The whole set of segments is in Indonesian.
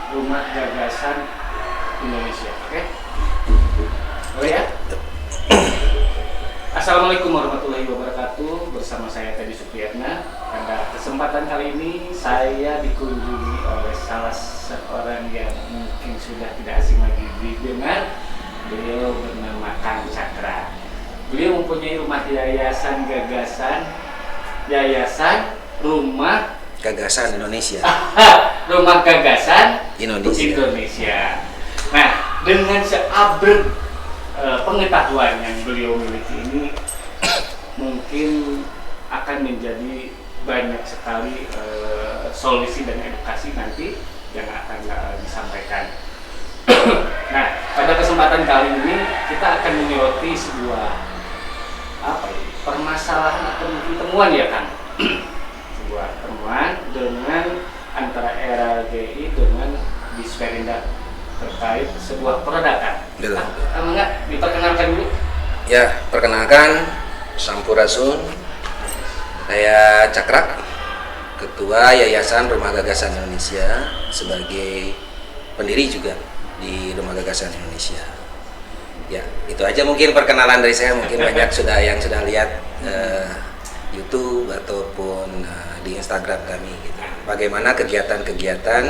Rumah Gagasan Indonesia. Oke? Oh ya? Assalamualaikum warahmatullahi wabarakatuh. Bersama saya Teddy Supriyatna. Pada kesempatan kali ini saya dikunjungi oleh salah seorang yang mungkin sudah tidak asing lagi didengar. Beliau bernama Kang Cakra. Beliau mempunyai rumah yayasan rumah Gagasan Indonesia. Rumah Gagasan Indonesia. Nah, dengan seabrek pengetahuan yang beliau miliki ini, mungkin akan menjadi banyak sekali solusi dan edukasi nanti yang akan disampaikan. Nah, pada kesempatan kali ini kita akan menyoroti sebuah permasalahan atau mungkin temuan ya Kang. Sebuah temuan dengan antara RLGI dengan Disperindak terkait sebuah produk kan. Enggak diperkenalkan dulu. Ya, perkenalkan Sampurasun. Saya Cakra, Ketua Yayasan Rumah Gagasan Indonesia, sebagai pendiri juga di Rumah Gagasan Indonesia. Ya, itu aja mungkin perkenalan dari saya. Mungkin banyak yang sudah lihat YouTube ataupun di Instagram kami gitu. Bagaimana kegiatan-kegiatan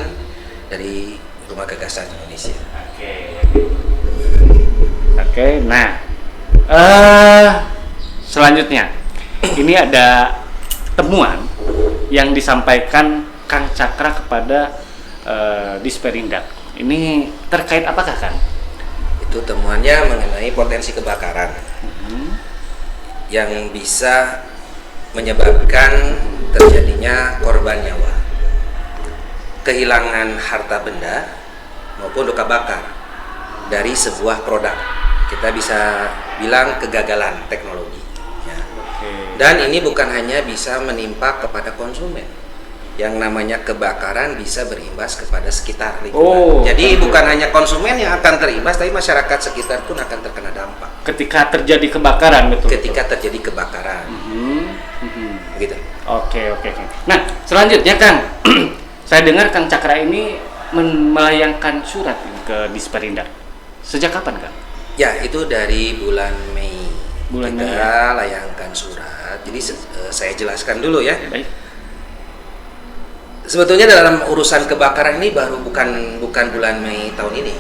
dari Rumah Gagasan Indonesia. Oke. Nah, selanjutnya ini ada temuan yang disampaikan Kang Cakra kepada Disperindak. Ini terkait apakah Kang? Itu temuannya mengenai potensi kebakaran yang bisa menyebabkan terjadinya korban nyawa, kehilangan harta benda maupun luka bakar dari sebuah produk. Kita bisa bilang kegagalan teknologi ya. Dan ini bukan hanya bisa menimpa kepada konsumen. Yang namanya kebakaran bisa berimbas kepada sekitar lingkungan. Jadi bukan hanya konsumen yang akan terimbas, tapi masyarakat sekitar pun akan terkena dampak. Ketika terjadi kebakaran, betul. Ketika terjadi kebakaran. Begitu. Oke. Nah, selanjutnya Kang, saya dengar Kang Cakra ini melayangkan surat ke Disperindak. Sejak kapan Kang? Ya, itu dari bulan Mei. Kita layangkan surat. Jadi saya jelaskan dulu ya. Baik. Sebetulnya dalam urusan kebakaran ini bukan bulan Mei tahun ini.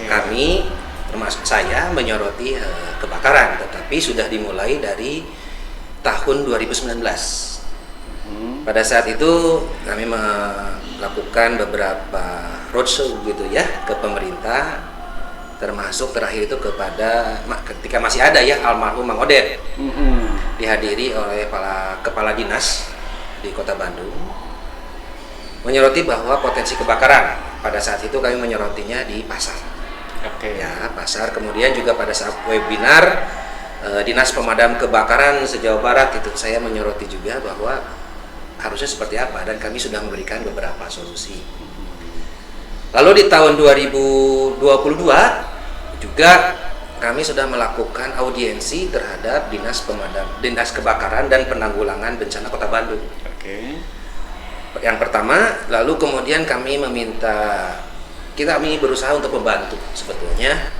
Kami termasuk saya menyoroti kebakaran, tetapi sudah dimulai dari tahun 2019. Pada saat itu kami melakukan beberapa roadshow gitu ya ke pemerintah, termasuk terakhir itu ketika masih ada ya almarhum Mang Odet, dihadiri oleh kepala dinas di Kota Bandung, menyoroti bahwa potensi kebakaran. Pada saat itu kami menyorotinya di pasar. Ya, pasar. Kemudian juga pada saat webinar Dinas Pemadam Kebakaran se-Jawa Barat itu saya menyoroti juga bahwa harusnya seperti apa, dan kami sudah memberikan beberapa solusi. Lalu di tahun 2022 juga kami sudah melakukan audiensi terhadap Dinas Kebakaran dan Penanggulangan Bencana Kota Bandung. Yang pertama, lalu kemudian kami berusaha untuk membantu sebetulnya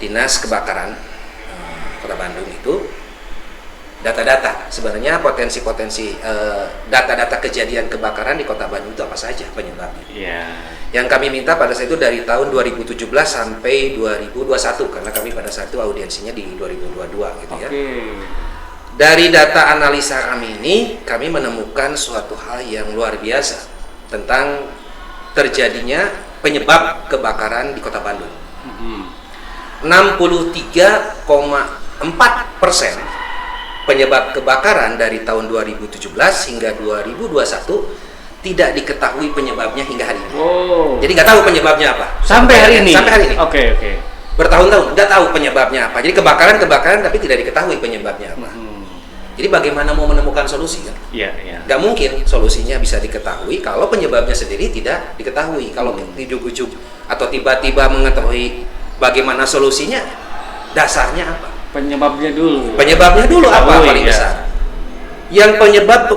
Dinas Kebakaran Kota Bandung itu data-data sebenarnya potensi data-data kejadian kebakaran di Kota Bandung itu apa saja penyebabnya. Yang kami minta pada saat itu dari tahun 2017 sampai 2021, karena kami pada saat itu audiensinya di 2022 gitu ya. Dari data analisa kami ini, kami menemukan suatu hal yang luar biasa tentang terjadinya penyebab kebakaran di Kota Bandung. 63,4% penyebab kebakaran dari tahun 2017 hingga 2021 tidak diketahui penyebabnya hingga hari ini. Jadi nggak tahu penyebabnya apa. Sampai hari ini. Oke. Bertahun-tahun nggak tahu penyebabnya apa. Jadi kebakaran tapi tidak diketahui penyebabnya apa. Jadi bagaimana mau menemukan solusi kan? Nggak mungkin solusinya bisa diketahui kalau penyebabnya sendiri tidak diketahui. Kalau ujuk-ujuk atau tiba-tiba mengetahui bagaimana solusinya, dasarnya apa? Penyebabnya dulu apa paling besar? Yang penyebab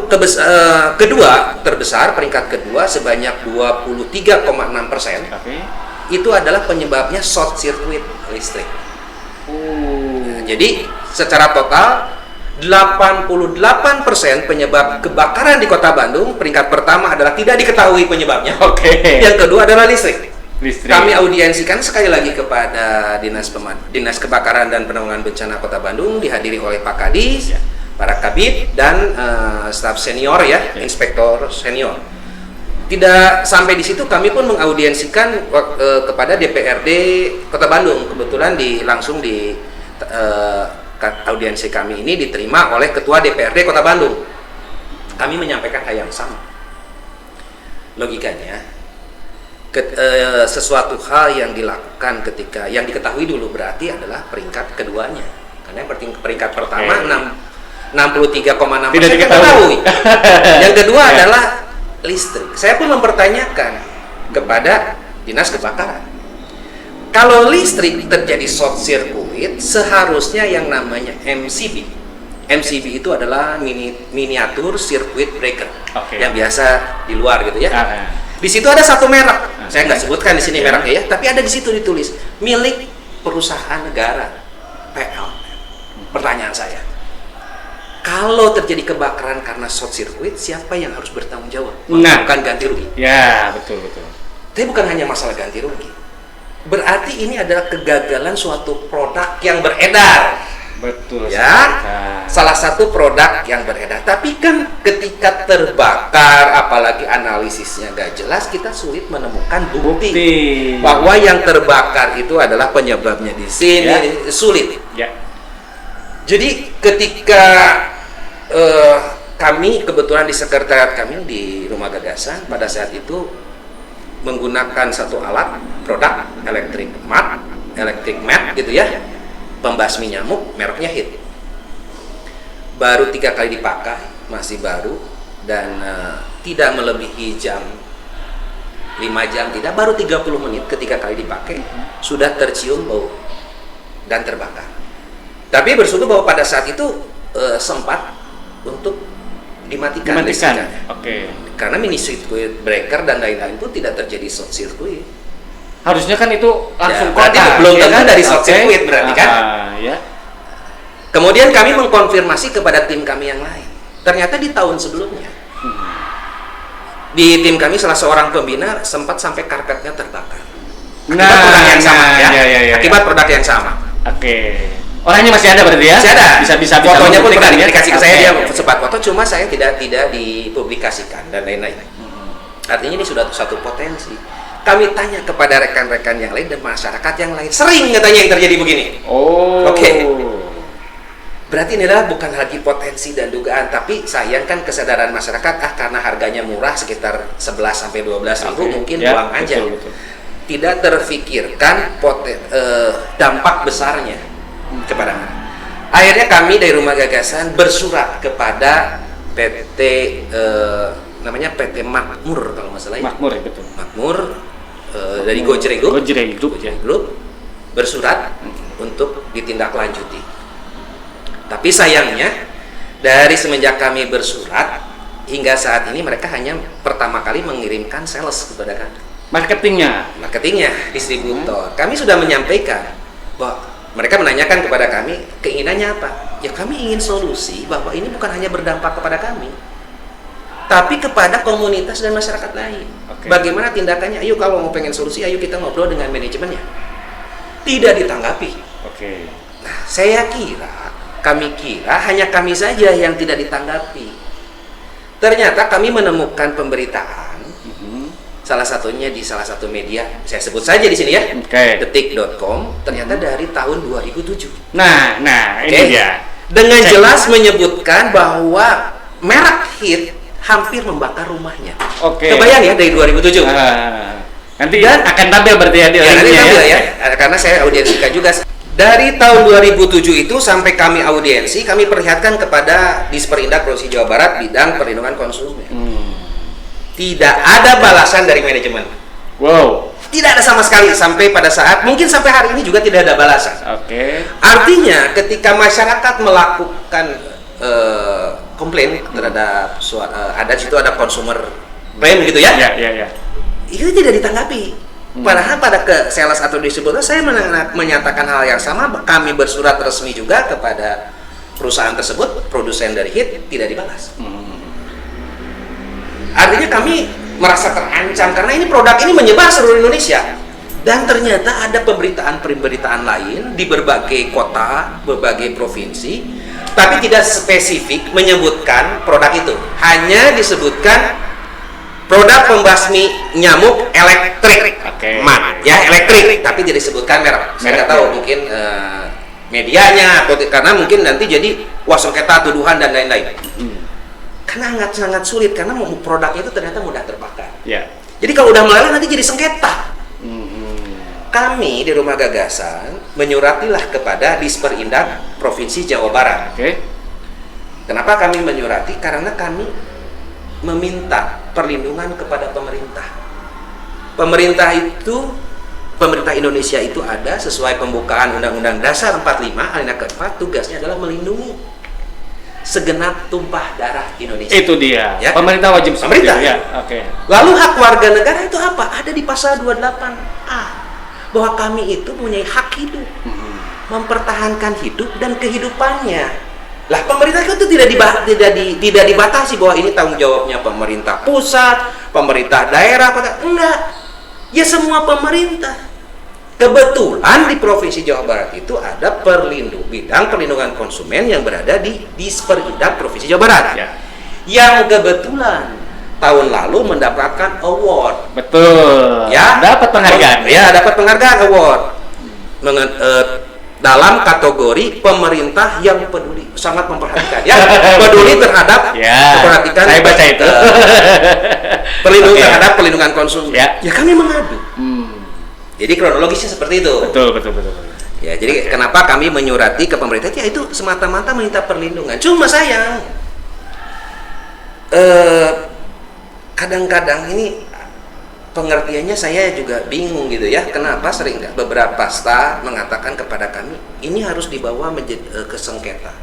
kedua terbesar, peringkat kedua sebanyak 23,6%. Itu adalah penyebabnya short circuit listrik. Jadi secara total 88% penyebab kebakaran di Kota Bandung, peringkat pertama adalah tidak diketahui penyebabnya. Yang kedua adalah listrik. Kami audiensikan sekali lagi kepada Dinas Kebakaran dan Penanggulangan Bencana Kota Bandung, dihadiri oleh Pak Kadis, para kabid dan staf senior ya, inspektor senior. Tidak sampai di situ, kami pun mengaudiensikan kepada DPRD Kota Bandung. Kebetulan langsung di audiensi kami ini diterima oleh Ketua DPRD Kota Bandung. Kami menyampaikan hal yang sama. Logikanya, sesuatu hal yang dilakukan ketika yang diketahui dulu berarti adalah peringkat keduanya. Karena peringkat pertama 63,6% tidak diketahui. Yang kedua adalah listrik. Saya pun mempertanyakan kepada Dinas Kebakaran. Kalau listrik terjadi short circuit, seharusnya yang namanya MCB. MCB itu adalah miniatur circuit breaker, yang biasa di luar gitu ya. Di situ ada satu merek. Saya nggak sebutkan di sini mereknya ya, tapi ada di situ ditulis milik perusahaan negara PLN. Pertanyaan saya, kalau terjadi kebakaran karena short circuit, siapa yang harus bertanggung jawab? Bukan ganti rugi. Ya, betul. Tapi bukan hanya masalah ganti rugi. Berarti ini adalah kegagalan suatu produk yang beredar. Betul. Ya, salah satu produk yang beredar. Tapi kan ketika terbakar, apalagi analisisnya nggak jelas, kita sulit menemukan bukti bahwa yang terbakar itu adalah penyebabnya di sini. Sulit. Jadi ketika kami kebetulan di sekretariat kami di Rumah Gagasan pada saat itu menggunakan satu alat produk electric mat gitu ya, pembasmi nyamuk, mereknya HIT. Baru 3 kali dipakai, masih baru, dan tidak melebihi 5 jam tidak, baru 30 menit ketika kali dipakai sudah tercium bau dan terbakar. Tapi bersyukur bahwa pada saat itu sempat untuk dimatikan. Karena mini circuit breaker dan lain-lain pun tidak terjadi short circuit. Harusnya kan itu langsung berarti belum tentu dari short circuit berarti kan. Kemudian kami mengkonfirmasi kepada tim kami yang lain. Ternyata di tahun sebelumnya di tim kami salah seorang pembina sempat sampai karpetnya terbakar. Akibat produk yang sama ya. Akibat produk yang sama. Orangnya masih ada berarti ya? Masih ada. Bisa fotonya pun pernah dikasih ke saya, dia sempat foto, cuma saya tidak dipublikasikan dan lain-lain. Artinya ini sudah satu potensi. Kami tanya kepada rekan-rekan yang lain dan masyarakat yang lain, sering katanya yang terjadi begini. Berarti ini adalah bukan lagi potensi dan dugaan, tapi sayang kan kesadaran masyarakat, karena harganya murah sekitar 11-12 ribu, mungkin buang aja. Betul. Tidak terfikirkan dampak besarnya kepada mana. Akhirnya kami dari Rumah Gagasan bersurat kepada PT namanya PT Makmur kalau nggak salah ya. Makmur ya, betul. Makmur dari Gojreng Group bersurat untuk ditindaklanjuti. Tapi sayangnya dari semenjak kami bersurat hingga saat ini mereka hanya pertama kali mengirimkan sales kepada kami. Marketingnya distributor. Kami sudah menyampaikan bahwa mereka menanyakan kepada kami keinginannya apa? Ya kami ingin solusi bahwa ini bukan hanya berdampak kepada kami, tapi kepada komunitas dan masyarakat lain. Bagaimana tindakannya? Ayo kalau mau pengen solusi, ayo kita ngobrol dengan manajemennya. Tidak ditanggapi. Nah, kami kira hanya kami saja yang tidak ditanggapi. Ternyata kami menemukan pemberitaan. Salah satunya di salah satu media, saya sebut saja di sini ya, detik.com, ternyata dari tahun 2007. Nah, ini dia. Dengan jelas menyebutkan bahwa merek HIT hampir membakar rumahnya. Kebayang ya dari 2007. Nanti akan tampil berarti ya. Nanti tampil ya, karena saya audiensikan juga. Dari tahun 2007 itu sampai kami audiensi, kami perlihatkan kepada Disperindak Provinsi Jawa Barat bidang perlindungan konsumen. Tidak ada balasan dari manajemen. Tidak ada sama sekali sampai pada saat, mungkin sampai hari ini juga tidak ada balasan. Artinya ketika masyarakat melakukan komplain terhadap ada situ ada consumer claim gitu ya. Ya. Itu tidak ditanggapi. Padahal pada ke sales atau distributor saya menyatakan hal yang sama. Kami bersurat resmi juga kepada perusahaan tersebut, produsen dari HIT, tidak dibalas. Artinya kami merasa terancam karena ini produk ini menyebar seluruh Indonesia. Dan ternyata ada pemberitaan lain di berbagai kota, berbagai provinsi, tapi tidak spesifik menyebutkan produk itu. Hanya disebutkan produk pembasmi nyamuk elektrik, ya elektrik, tapi tidak disebutkan merek. Saya nggak tahu mungkin medianya atau karena mungkin nanti jadi sengketa, tuduhan dan lain-lain. Karena sangat sulit karena produknya itu ternyata mudah terbakar. Jadi kalau udah meleleh nanti jadi sengketa. Kami di Rumah Gagasan menyuratilah kepada Disperindak Provinsi Jawa Barat. Kenapa kami menyurati? Karena kami meminta perlindungan kepada pemerintah. Pemerintah Indonesia itu ada sesuai pembukaan Undang-Undang Dasar 45 alinea keempat, tugasnya adalah melindungi segenap tumpah darah Indonesia. Itu dia. Ya? Pemerintah wajib Pemerintah. Ya. Lalu hak warga negara itu apa? Ada di pasal 28A. Bahwa kami itu punya hak hidup, mempertahankan hidup dan kehidupannya. Lah pemerintah itu tidak dibatasi bahwa ini tanggung jawabnya pemerintah pusat, pemerintah daerah, enggak. Ya semua pemerintah. Kebetulan di Provinsi Jawa Barat itu ada bidang perlindungan konsumen yang berada di Disperindak Provinsi Jawa Barat. Yang kebetulan tahun lalu mendapatkan award. Betul. Ya, dapat penghargaan. Ya, dapat penghargaan award. Dalam kategori pemerintah yang peduli, sangat memperhatikan. Ya, peduli terhadap memperhatikan. Saya baca itu. Perlindungan terhadap perlindungan konsumen. Ya kami mengadu. Jadi kronologisnya seperti itu. Betul. Ya, jadi kenapa kami menyurati ke pemerintah? Ya itu semata-mata minta perlindungan. Cuma sayang, kadang-kadang ini pengertiannya saya juga bingung gitu ya. Kenapa sering nggak beberapa staf mengatakan kepada kami ini harus dibawa menjadi ke sengketa.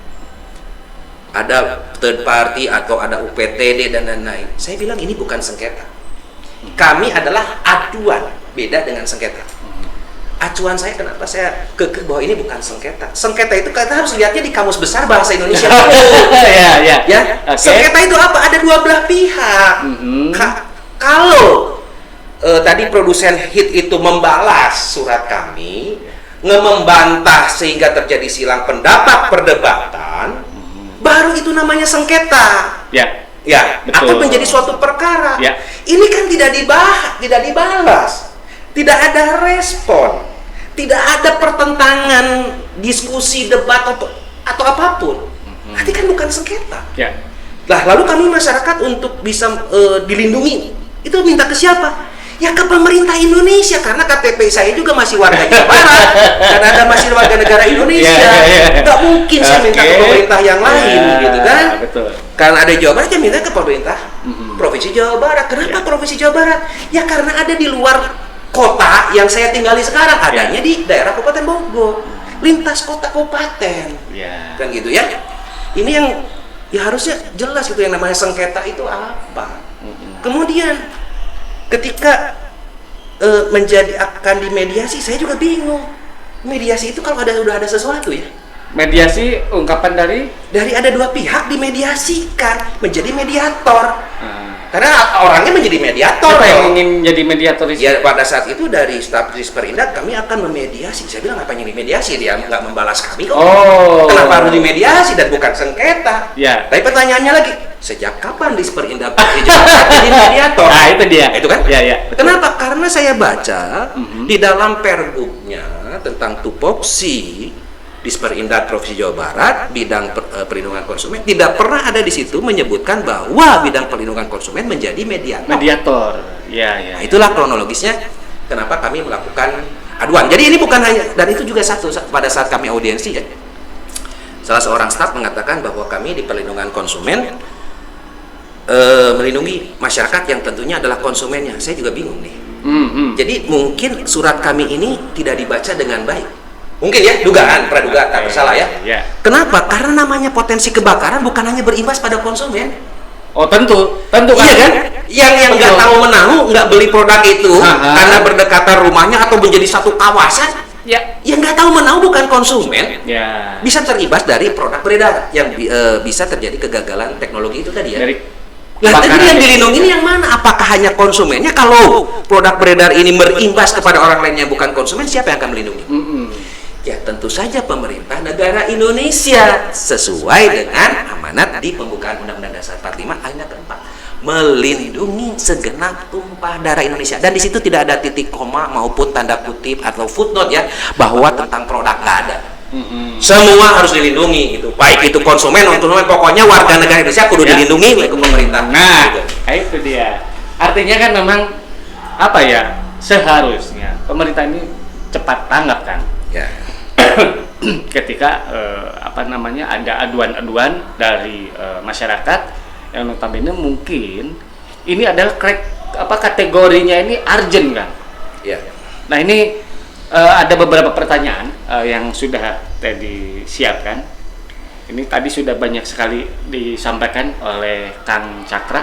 Ada third party atau ada UPTD dan lain-lain. Saya bilang ini bukan sengketa. Kami adalah aduan, beda dengan sengketa. Acuan saya kenapa saya kekeh bahwa ini bukan sengketa. Sengketa itu kita harus lihatnya di Kamus Besar Bahasa Indonesia. Ya. Sengketa itu apa? Ada dua belah pihak. Kalau tadi produsen HIT itu membalas surat kami, membantah sehingga terjadi silang pendapat, perdebatan, baru itu namanya sengketa. Ya, betul. Atau menjadi suatu perkara. Ya. Ini kan tidak dibahas, tidak dibalas, tidak ada respon, tidak ada pertentangan, diskusi, debat atau apapun. Nanti kan bukan sengketa. Lah, lalu kami masyarakat untuk bisa dilindungi, itu minta ke siapa? Ya ke pemerintah Indonesia, karena KTP saya juga masih warga Jawa Barat, karena ada masih warga negara Indonesia. Nggak mungkin saya minta ke pemerintah yang lain, gitu kan? Betul. Karena ada Jawa Barat, ya minta ke pemerintah Provinsi Jawa Barat. Kenapa Provinsi Jawa Barat? Ya karena ada di luar kota yang saya tinggali sekarang, adanya di daerah Kabupaten Bogor, lintas kota kabupaten, kan gitu ya. Ini yang ya harusnya jelas gitu, yang namanya sengketa itu apa. Kemudian ketika akan dimediasi, saya juga bingung. Mediasi itu kalau udah ada sesuatu ya. Mediasi ungkapan dari ada dua pihak dimediasikan menjadi mediator. Karena orangnya menjadi mediator. Siapa yang ingin jadi mediator? Ya pada saat itu dari staf Disperindak kami akan memediasi. Saya bilang apa yang dimediasi? Dia nggak membalas kami kok. Kenapa harus dimediasi dan bukan sengketa? Tapi pertanyaannya lagi, sejak kapan Disperindak jadi mediator? Nah itu dia. Itu kan? Betul. Kenapa? Karena saya baca di dalam pergubnya tentang tupoksi Disperindak Provinsi Jawa Barat bidang perlindungan konsumen tidak pernah ada di situ menyebutkan bahwa bidang perlindungan konsumen menjadi mediator. Nah, itulah kronologisnya kenapa kami melakukan aduan. Jadi ini bukan hanya, dan itu juga pada saat kami audiensi ya. Salah seorang staf mengatakan bahwa kami di perlindungan konsumen melindungi masyarakat yang tentunya adalah konsumennya. Saya juga bingung nih. Jadi mungkin surat kami ini tidak dibaca dengan baik. Mungkin ya, dugaan, praduga, tak bersalah ya. Ya. Kenapa? Karena namanya potensi kebakaran bukan hanya berimbas pada konsumen. Oh tentu kan. Iya kan? Yang nggak tahu menahu, nggak beli produk itu karena berdekatan rumahnya atau menjadi satu kawasan. Ya. Yang nggak tahu menahu bukan konsumen. Ya. Bisa terimbas dari produk beredar yang bisa terjadi kegagalan teknologi itu tadi ya. Nah, jadi yang dilindungi ini yang mana? Apakah hanya konsumennya? Kalau produk beredar ini berimbas kepada orang lainnya bukan konsumen, siapa yang akan melindungi? Ya tentu saja pemerintah negara Indonesia sesuai dengan amanat di pembukaan Undang-Undang Dasar 45 ayat keempat, melindungi segenap tumpah darah Indonesia. Dan di situ tidak ada titik koma maupun tanda kutip atau footnote ya bahwa tentang produk nggak ada. Semua harus dilindungi itu, baik itu konsumen, pokoknya warga negara Indonesia kudu dilindungi oleh pemerintah. Nah, itu dia. Artinya kan memang apa ya, seharusnya pemerintah ini cepat tanggap kan. Ya. Ketika ada aduan-aduan dari masyarakat yang notabene mungkin ini adalah kategorinya ini urgent kan. Ya. Nah, ini ada beberapa pertanyaan yang sudah tadi siapkan. Ini tadi sudah banyak sekali disampaikan oleh Kang Cakra.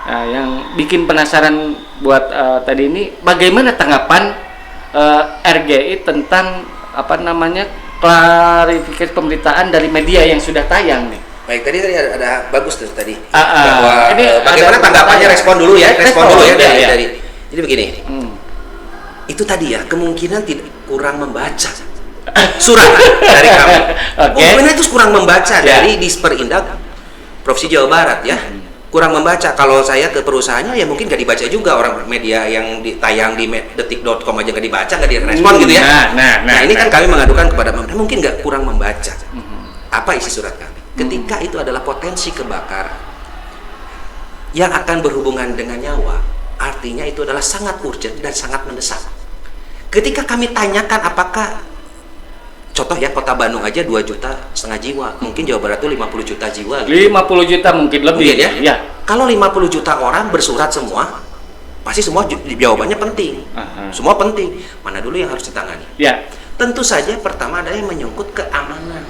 Yang bikin penasaran buat tadi ini, bagaimana tanggapan RGI tentang klarifikasi pemberitaan dari media yang sudah tayang nih. Baik, tadi ada bagus tuh tadi. Bahwa bagaimana tanggapannya, respon dulu ya. Dari. Jadi begini. Itu tadi ya, kemungkinan kurang membaca surat dari kami. Kemungkinan itu kurang membaca dari Disperindak Provinsi Jawa Barat ya. Kurang membaca. Kalau saya ke perusahaannya ya mungkin nggak dibaca juga, orang media yang tayang di detik.com aja nggak dibaca, nggak direspon gitu ya. Nah, ini kan kami mengadukan kepada pemerintah, mungkin nggak kurang membaca. Apa isi surat kami? Ketika itu adalah potensi kebakaran yang akan berhubungan dengan nyawa, artinya itu adalah sangat urgent dan sangat mendesak. Ketika kami tanyakan apakah, contoh ya, kota Bandung aja 2,5 juta jiwa, mungkin Jawa Barat itu 50 juta jiwa gitu. 50 juta mungkin lebih ya? Kalau 50 juta orang bersurat semua, pasti semua jawabannya penting. Semua penting. Mana dulu yang harus ditangani? Ya. Tentu saja pertama ada yang menyangkut keamanan.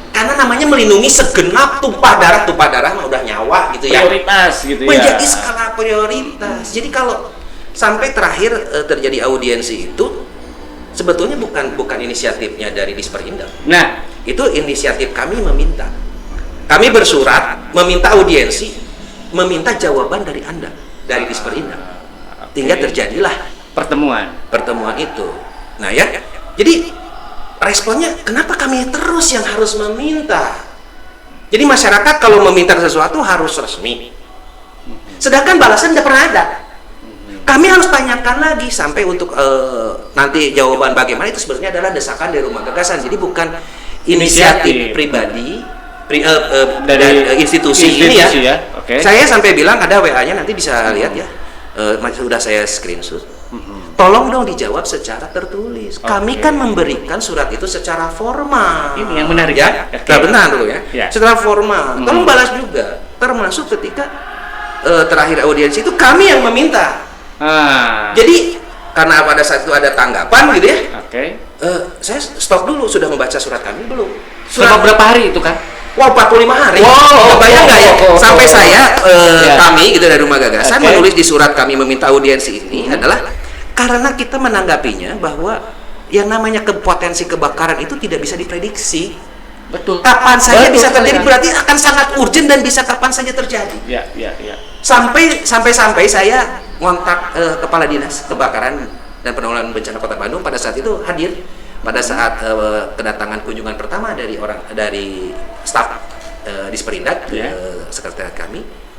Karena namanya melindungi segenap tumpah darah mah udah nyawa gitu ya. Prioritas gitu ya. Menjadi skala prioritas. Jadi kalau sampai terakhir terjadi audiensi itu sebetulnya bukan inisiatifnya dari Disperindak. Nah, itu inisiatif kami meminta. Kami bersurat meminta audiensi, meminta jawaban dari Anda, dari Disperindak. Hingga terjadilah pertemuan itu. Nah ya, jadi responnya kenapa kami terus yang harus meminta? Jadi masyarakat kalau meminta sesuatu harus resmi. Sedangkan balasan tidak pernah ada. Kami harus tanyakan lagi sampai untuk nanti jawaban bagaimana itu sebenarnya adalah desakan dari Rumah Gagasan. Jadi bukan inisiatif pribadi dari institusi ini ya. Saya sampai bilang ada WA-nya, nanti bisa lihat ya. Sudah saya screenshot. Tolong dong dijawab secara tertulis. Kami kan memberikan surat itu secara formal. Ini yang menarik ya. Benar dulu ya. Secara formal. Tolong balas juga. Termasuk ketika terakhir audiensi itu kami yang meminta. Jadi karena pada saat itu ada tanggapan gitu ya. Saya stop dulu. Sudah membaca surat kami belum? Selama berapa hari itu kan? Wah, 45 hari. Bayang nggak ya? Sampai saya kami gitu dari Rumah Gagasan menulis di surat kami meminta audiensi ini adalah karena kita menanggapinya bahwa yang namanya potensi kebakaran itu tidak bisa diprediksi. Betul. Kapan saja bisa terjadi, berarti akan sangat urgent dan bisa kapan saja terjadi. Ya. Sampai saya ngontak Kepala Dinas Kebakaran dan Penanggulangan Bencana Kota Bandung pada saat itu hadir pada saat kedatangan kunjungan pertama dari staf Disperindak sekretariat kami.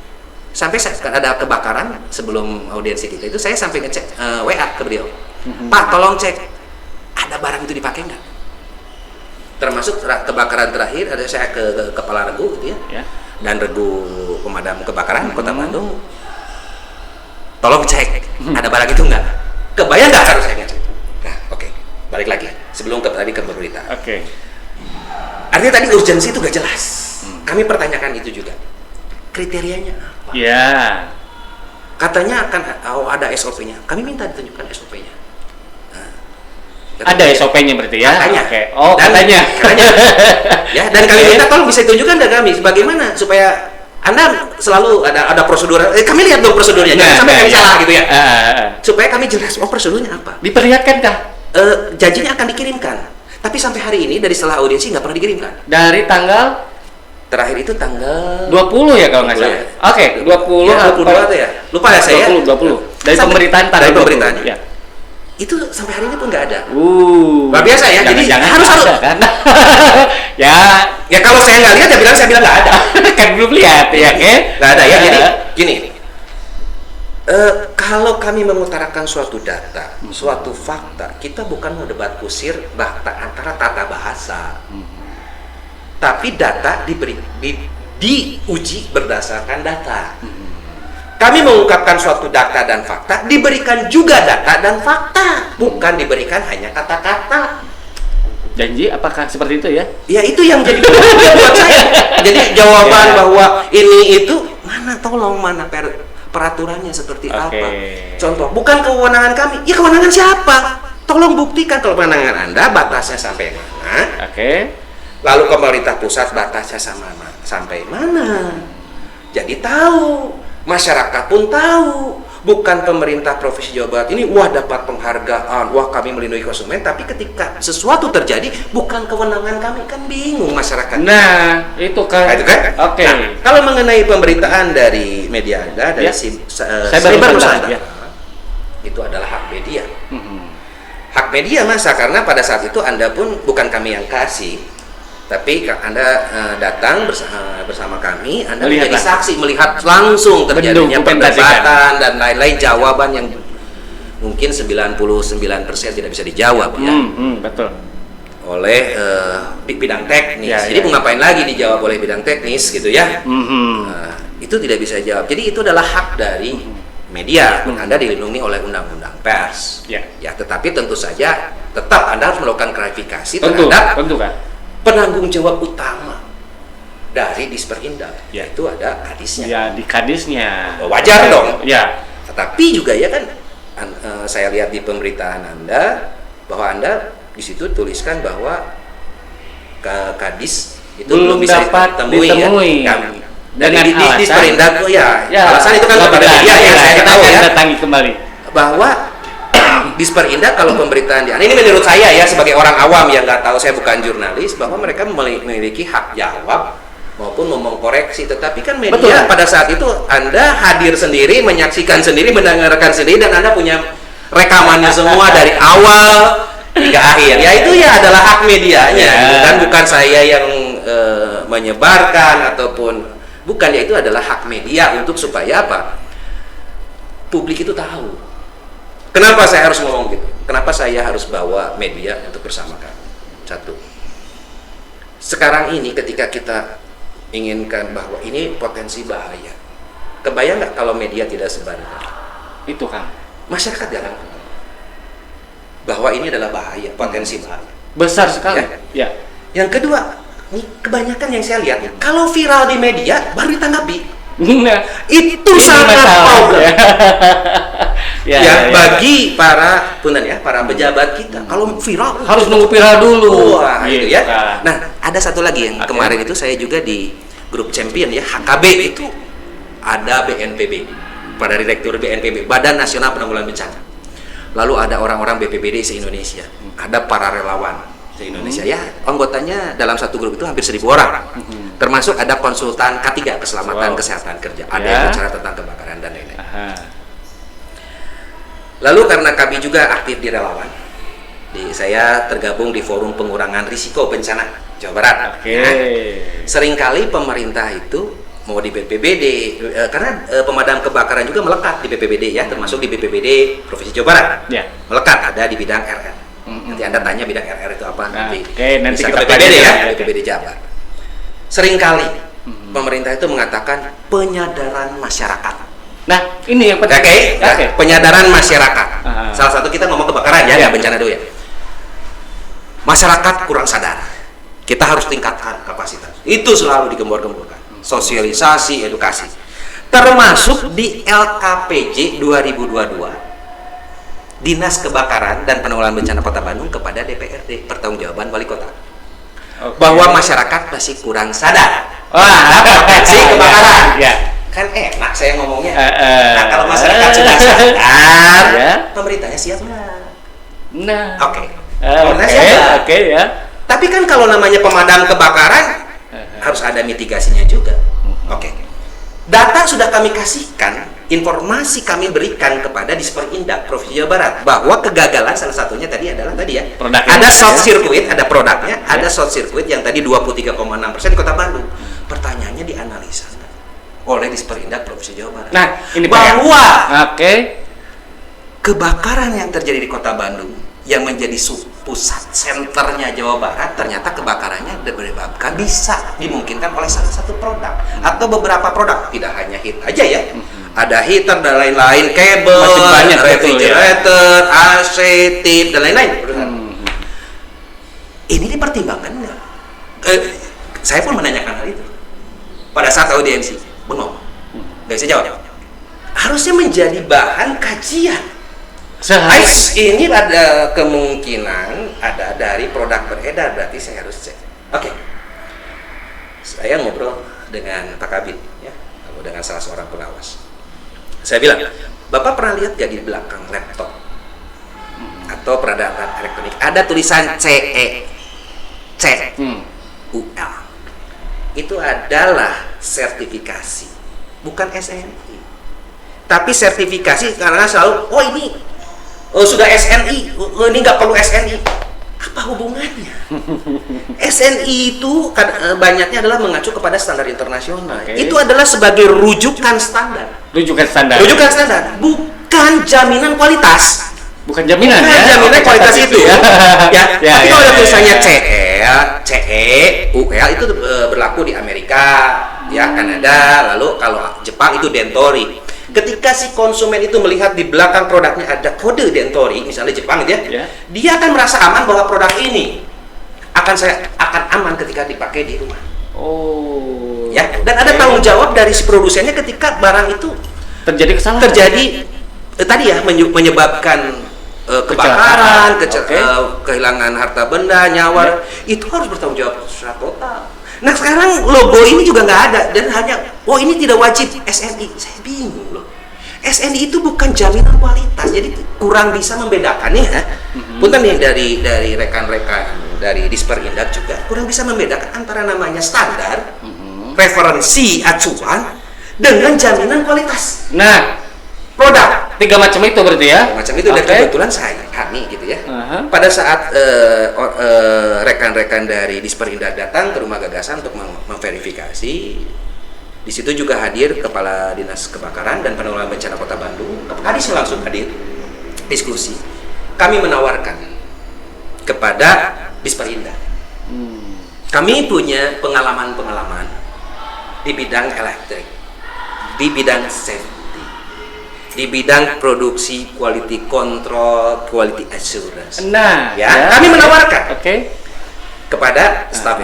Sampai ada kebakaran sebelum audiensi kita itu, saya sampai ngecek WA ke beliau. Pak, tolong cek ada barang itu dipakai nggak? Termasuk kebakaran terakhir ada saya ke kepala regu gitu ya. Dan regu pemadam kebakaran Kota Bandung. Tolong cek ada barang itu nggak? Kebayang nggak harus saya ngecek? Nah, oke. Balik lagi sebelum tadi ke berita. Artinya tadi urgensi itu gak jelas. Kami pertanyakan itu juga. Kriterianya apa? Katanya akan ada SOP-nya. Kami minta ditunjukkan SOP-nya. Ada SOP-nya berarti ya? Katanya. Oke. Oh, Dan, katanya. Ya, dan kami minta tolong bisa tunjukkan dari kami bagaimana supaya Anda selalu ada prosedur. Kami lihat dong prosedurnya, jangan sampai kami salah gitu ya. Supaya kami jelas prosedurnya apa. Diperlihatkankah? Janjinya akan dikirimkan. Tapi sampai hari ini dari setelah audiensi nggak pernah dikirimkan. Dari tanggal Terakhir itu tanggal 20 ya kalau nggak salah. Ya. Oke, 20 ya, 22 atau ya? Lupa ya saya. 20. Dari pemberitaan tanggal dari pemberitaan. 20. Ya. Itu sampai hari ini pun nggak ada. Luar biasa ya. Jadi harus kan. ya, ya kalau saya nggak lihat saya bilang nggak ada. Kan belum lihat ya, oke? Nggak ada ya. Jadi gini. Kalau kami mengutarakan suatu data, suatu fakta, kita bukan mau debat kusir antara tata bahasa. Tapi data diuji berdasarkan data. Kami mengungkapkan suatu data dan fakta, diberikan juga data dan fakta, bukan diberikan hanya kata-kata. Janji apakah seperti itu ya? Ya itu yang jadi buat saya. Jadi jawaban bahwa ini itu mana peraturannya seperti apa? Contoh, bukan kewenangan kami. Ya kewenangan siapa? Tolong buktikan kalau kewenangan Anda batasnya sampai mana. Lalu pemerintah pusat batasnya sampai mana? Jadi tahu, masyarakat pun tahu. Bukan pemerintah Provinsi Jawa Barat ini dapat penghargaan, kami melindungi konsumen, tapi ketika sesuatu terjadi bukan kewenangan kami, kan bingung masyarakat. Nah, itu kan. Oke. Nah, kalau mengenai pemberitaan dari media Anda, dari Cyber Nusantara, itu adalah hak media. Hak media masa karena pada saat itu Anda pun bukan kami yang kasih. Tapi Anda datang bersama kami, Anda menjadi saksi, melihat langsung terjadinya perdebatan dan lain-lain, jawaban yang mungkin 99% tidak bisa dijawab ya. Betul. Oleh bidang teknis. Jadi mau ngapain lagi dijawab oleh bidang teknis gitu ya. Itu tidak bisa jawab. Jadi itu adalah hak dari media. Anda dilindungi oleh undang-undang pers. Ya, tetapi tentu saja tetap Anda harus melakukan klarifikasi terhadap penanggung jawab utama dari Disperindak, yaitu ada kadisnya. Ya, di kadisnya. Wajar dong. Ya. Tetapi juga ya kan, saya lihat di pemberitaan Anda bahwa Anda di situ tuliskan bahwa kadis itu belum bisa ditemui ya. Dengan alasan Disperindak alasan itu kan kepada media yang saya ketahui ya. Datangi kembali Bahwa Disperindak kalau pemberitaan ini menurut saya ya sebagai orang awam yang nggak tahu, saya bukan jurnalis, bahwa mereka memiliki hak jawab maupun ngomong koreksi, tetapi kan media pada saat itu Anda hadir sendiri, menyaksikan sendiri, mendengarkan sendiri, dan Anda punya rekamannya semua dari awal hingga akhir. Ya itu ya adalah hak medianya, dan bukan saya yang menyebarkan ataupun bukan, ya itu adalah hak media untuk supaya apa? Publik itu tahu. Kenapa saya harus ngomong gitu? Kenapa saya harus bawa media untuk bersama kami? Satu, sekarang ini ketika kita inginkan bahwa ini potensi bahaya, kebayang nggak kalau media tidak sebarkan? Itu kan masyarakat jangan bahwa ini adalah bahaya, potensi bahaya besar sekali. Ya. Yang kedua, nih kebanyakan yang saya lihat, kalau viral di media baru ditanggapi. Nah, itu sangat problem. Bagi para para pejabat kita, kalau viral harus nunggu viral dulu. Gitu ya. Nah, ada satu lagi yang kemarin itu saya juga di grup champion ya, HKB itu ada BNPB, pada direktur BNPB, Badan Nasional Penanggulangan Bencana. Lalu ada orang-orang BPBD se-Indonesia, ada para relawan se-Indonesia ya, anggotanya dalam satu grup itu hampir 1.000 orang. Termasuk ada konsultan K3 keselamatan kesehatan kerja, ada yang bicara tentang kebakaran dan lain-lain. Lalu karena kami juga aktif di relawan, saya tergabung di forum pengurangan risiko bencana Jawa Barat. Seringkali pemerintah itu mau di BPBD, karena pemadam kebakaran juga melekat di BPBD ya, termasuk di BPBD Provinsi Jawa Barat. Melekat ada di bidang RR. Nanti Anda tanya bidang RR itu apa, nanti bisa kita BPBD ya, BPBD Jabar. Seringkali pemerintah itu mengatakan penyadaran masyarakat. Nah, ini yang penting. Penyadaran masyarakat. Salah satu kita ngomong kebakaran ya, bencana dulu ya. Masyarakat kurang sadar. Kita harus tingkatkan kapasitas. Itu selalu digembor-gemborkan. Sosialisasi, edukasi. Termasuk di LKPJ 2022. Dinas Kebakaran dan Penanggulangan Bencana Kota Bandung kepada DPRD, pertanggungjawaban wali kota. Bahwa masyarakat masih kurang sadar potensi kebakaran. Ya. Kan enak saya ngomongnya. Nah, kalau masyarakat sudah sadar, pemerintahnya siap nggak? Nah. Oke. Oke ya. Tapi kan kalau namanya pemadam kebakaran harus ada mitigasinya juga. Oke. Data sudah kami kasihkan, informasi kami berikan kepada Disperindak Provinsi Jawa Barat bahwa kegagalan salah satunya tadi adalah ada short circuit, ada produknya, ada short circuit yang tadi 23,6% di Kota Bandung. Pertanyaannya dianalisa oleh Disperindak Provinsi Jawa Barat. Nah, ini bahwa kebakaran yang terjadi di Kota Bandung yang menjadi pusat senternya Jawa Barat, ternyata kebakarannya disebabkan bisa dimungkinkan oleh salah satu produk atau beberapa produk, tidak hanya heat aja ya. Ada heater dan lain-lain, kabel, refrigerator, AC, tip dan lain-lain. Ini dipertimbangkan nggak? Saya pun menanyakan hal itu pada saat audiensi, bengong, nggak bisa jawab. Harusnya menjadi bahan kajian. Ini ada kemungkinan ada dari produk beredar, berarti saya harus cek. Oke. Saya ngobrol dengan Pak Kabit ya, atau dengan salah seorang pengawas. Saya bilang, Bapak pernah lihat gak di belakang laptop atau peralatan elektronik ada tulisan CE, CUL. Itu adalah sertifikasi, bukan SNI. Tapi sertifikasi karena selalu, sudah SNI, ini nggak perlu SNI. Apa hubungannya? SNI itu banyaknya adalah mengacu kepada standar internasional. Itu adalah sebagai rujukan standar. Rujukan standar, bukan jaminan kualitas. Bukan jaminan kualitas itu. Tapi kalau ada tulisannya CE, UL itu berlaku di Amerika, ya Kanada, lalu kalau Jepang itu Dentori. Ketika si konsumen itu melihat di belakang produknya ada kode Dentori, misalnya Jepang gitu ya, dia akan merasa aman bahwa produk ini akan aman ketika dipakai di rumah. Ya, dan ada tanggung jawab dari si produsennya ketika barang itu terjadi kesalahan. Tadi ya menyebabkan kebakaran, kehilangan harta benda, nyawa, itu harus bertanggung jawab secara total. Nah sekarang logo ini juga nggak ada dan hanya ini tidak wajib SNI. Saya bingung loh. SNI itu bukan jaminan kualitas, jadi kurang bisa membedakannya. Punten nih dari rekan-rekan dari Disperindak juga kurang bisa membedakan antara namanya standar, referensi acuan dengan jaminan kualitas. Nah, produk 3 macam itu berarti ya? Macam itu dan kebetulan kami gitu ya. Pada saat rekan-rekan dari Disperindak datang ke Rumah Gagasan untuk memverifikasi, di situ juga hadir Kepala Dinas Kebakaran dan Penanggulangan Bencana Kota Bandung. Kadis langsung hadir diskusi. Kami menawarkan kepada Disperindak. Kami punya pengalaman di bidang elektrik, di bidang safety, di bidang produksi, quality control, quality assurance. Nah, kami menawarkan kepada staf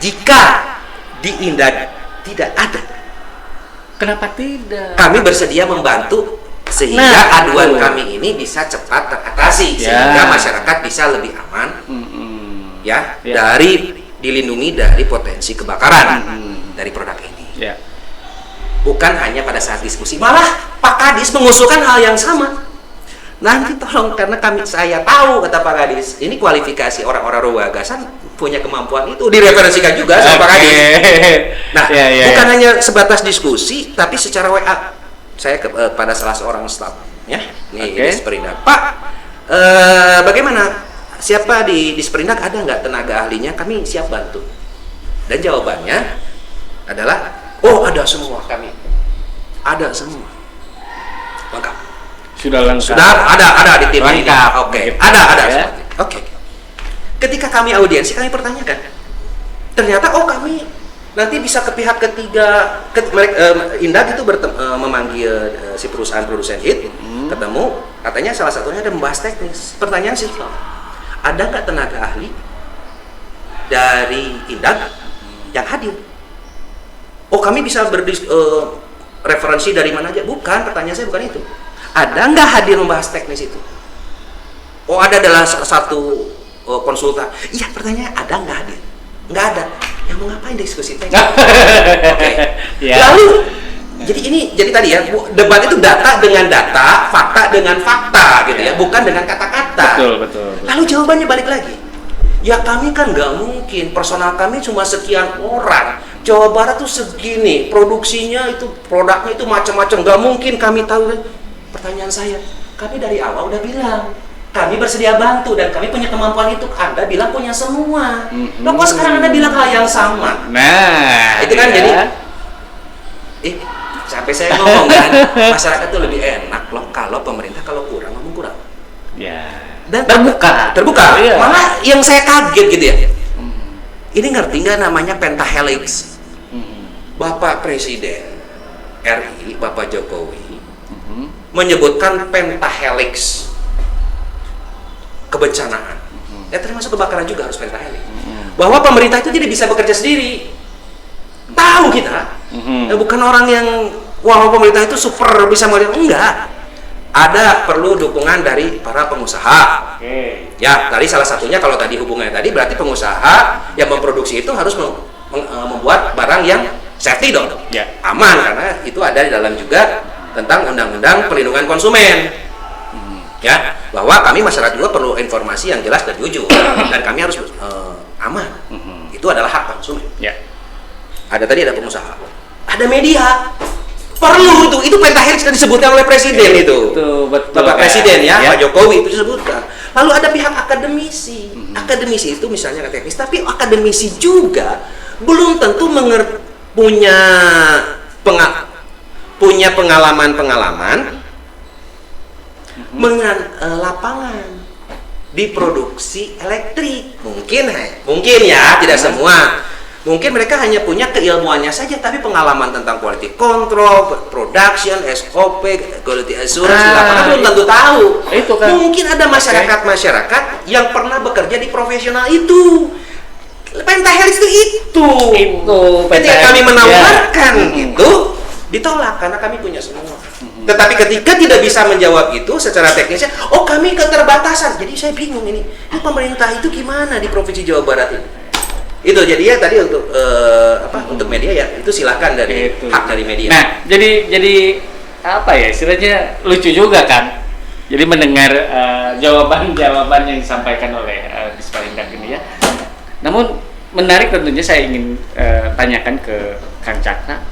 jika di Indah tidak ada, kenapa tidak? kami bersedia membantu sehingga aduan kami ini bisa cepat teratasi sehingga masyarakat bisa lebih aman dari dilindungi dari potensi kebakaran dari produk ini. Bukan hanya pada saat diskusi, malah Pak Kadis mengusulkan hal yang sama. Nanti tolong, karena saya tahu, kata Pak Kadis, ini kualifikasi orang-orang Rumah Gagasan punya kemampuan itu, direferensikan juga sama Pak Kadis. Nah, bukan hanya sebatas diskusi, tapi secara WA saya pada salah seorang staf ya, Disperindak, Pak, bagaimana? Siapa di Disperindak, ada nggak tenaga ahlinya? Kami siap bantu. Dan jawabannya adalah, ada semua kami. Ada semua. Lengkap. Sudah lengkap. Sudah ada di tim ini. Ada. Ya. Ketika kami audiensi, kami pertanyakan. Ternyata kami nanti bisa ke pihak ketiga, Indah itu memanggil si perusahaan produsen heat, ketemu, katanya salah satunya ada membahas teknis. Pertanyaan simpel. Ada nggak tenaga ahli dari Indah yang hadir? Kami bisa referensi dari mana aja? Bukan, pertanyaan saya bukan itu. ada nggak hadir membahas teknis itu? Oh, ada adalah satu konsultan. Iya, pertanyaan ada nggak hadir? Nggak ada. Ya mau ngapain diskusi teknis? Oke. Ya. Lalu jadi tadi ya, debat itu data dengan data, fakta dengan fakta gitu ya, bukan dengan kata-kata. Betul. Lalu jawabannya balik lagi. Ya kami kan nggak mungkin, personal kami cuma sekian orang. Jawa Barat tuh segini, produksinya itu, produknya itu macam-macam, nggak mungkin kami tahu. Pertanyaan saya, kami dari awal udah bilang, kami bersedia bantu dan kami punya kemampuan itu. Anda bilang punya semua. Loh kok sekarang Anda bilang hal yang sama? Nah, itu kan jadi, sampai saya ngomong kan, masyarakat tuh lebih enak loh kalau pemerintah kalau kurang ngomong kurang. Ya. Dan Iya. terbuka. Malah yang saya kaget gitu ya. Ini ngerti nggak namanya pentahelix? Bapak Presiden RI, Bapak Jokowi, menyebutkan pentahelix kebencanaan. Ya termasuk kebakaran juga harus pentahelix. Bahwa pemerintah itu tidak bisa bekerja sendiri. Tahu kita. Bukan orang yang wah pemerintah itu super bisa melihat, enggak. Ada perlu dukungan dari para pengusaha. Ya, tadi salah satunya kalau tadi hubungannya tadi berarti pengusaha yang memproduksi itu harus membuat barang yang safety dong. Ya. Aman karena itu ada di dalam juga tentang Undang-Undang Perlindungan Konsumen. Ya, bahwa kami masyarakat juga perlu informasi yang jelas dan jujur dan kami harus aman. Itu adalah hak konsumen. Ya. Ada tadi ada pengusaha, ada media, perlu itu pentahelix sudah disebutkan oleh presiden itu. Betul. Bapak Presiden ya, Pak Jokowi itu disebutkan. Lalu ada pihak akademisi. Akademisi itu misalnya teknis, tapi akademisi juga belum tentu punya pengalaman lapangan di produksi elektrik. Mungkin ya, tidak semua. Mungkin mereka hanya punya keilmuannya saja, tapi pengalaman tentang quality control, production, SOP, quality assurance di lapangan belum tentu tahu. Itu kan. Mungkin ada masyarakat yang pernah bekerja di profesional itu. Pentahelix itu. Ketika kami menawarkan itu ditolak karena kami punya semua. Tetapi ketika tidak bisa menjawab itu secara teknisnya, kami keterbatasan. Jadi saya bingung ini pemerintah itu gimana di Provinsi Jawa Barat ini? Itu jadi ya tadi untuk untuk media ya itu silakan dari hak dari media. Nah, jadi apa ya istilahnya lucu juga kan. Jadi mendengar jawaban-jawaban yang disampaikan oleh Disparindak ini ya. Namun menarik tentunya saya ingin tanyakan ke Kang Cakna.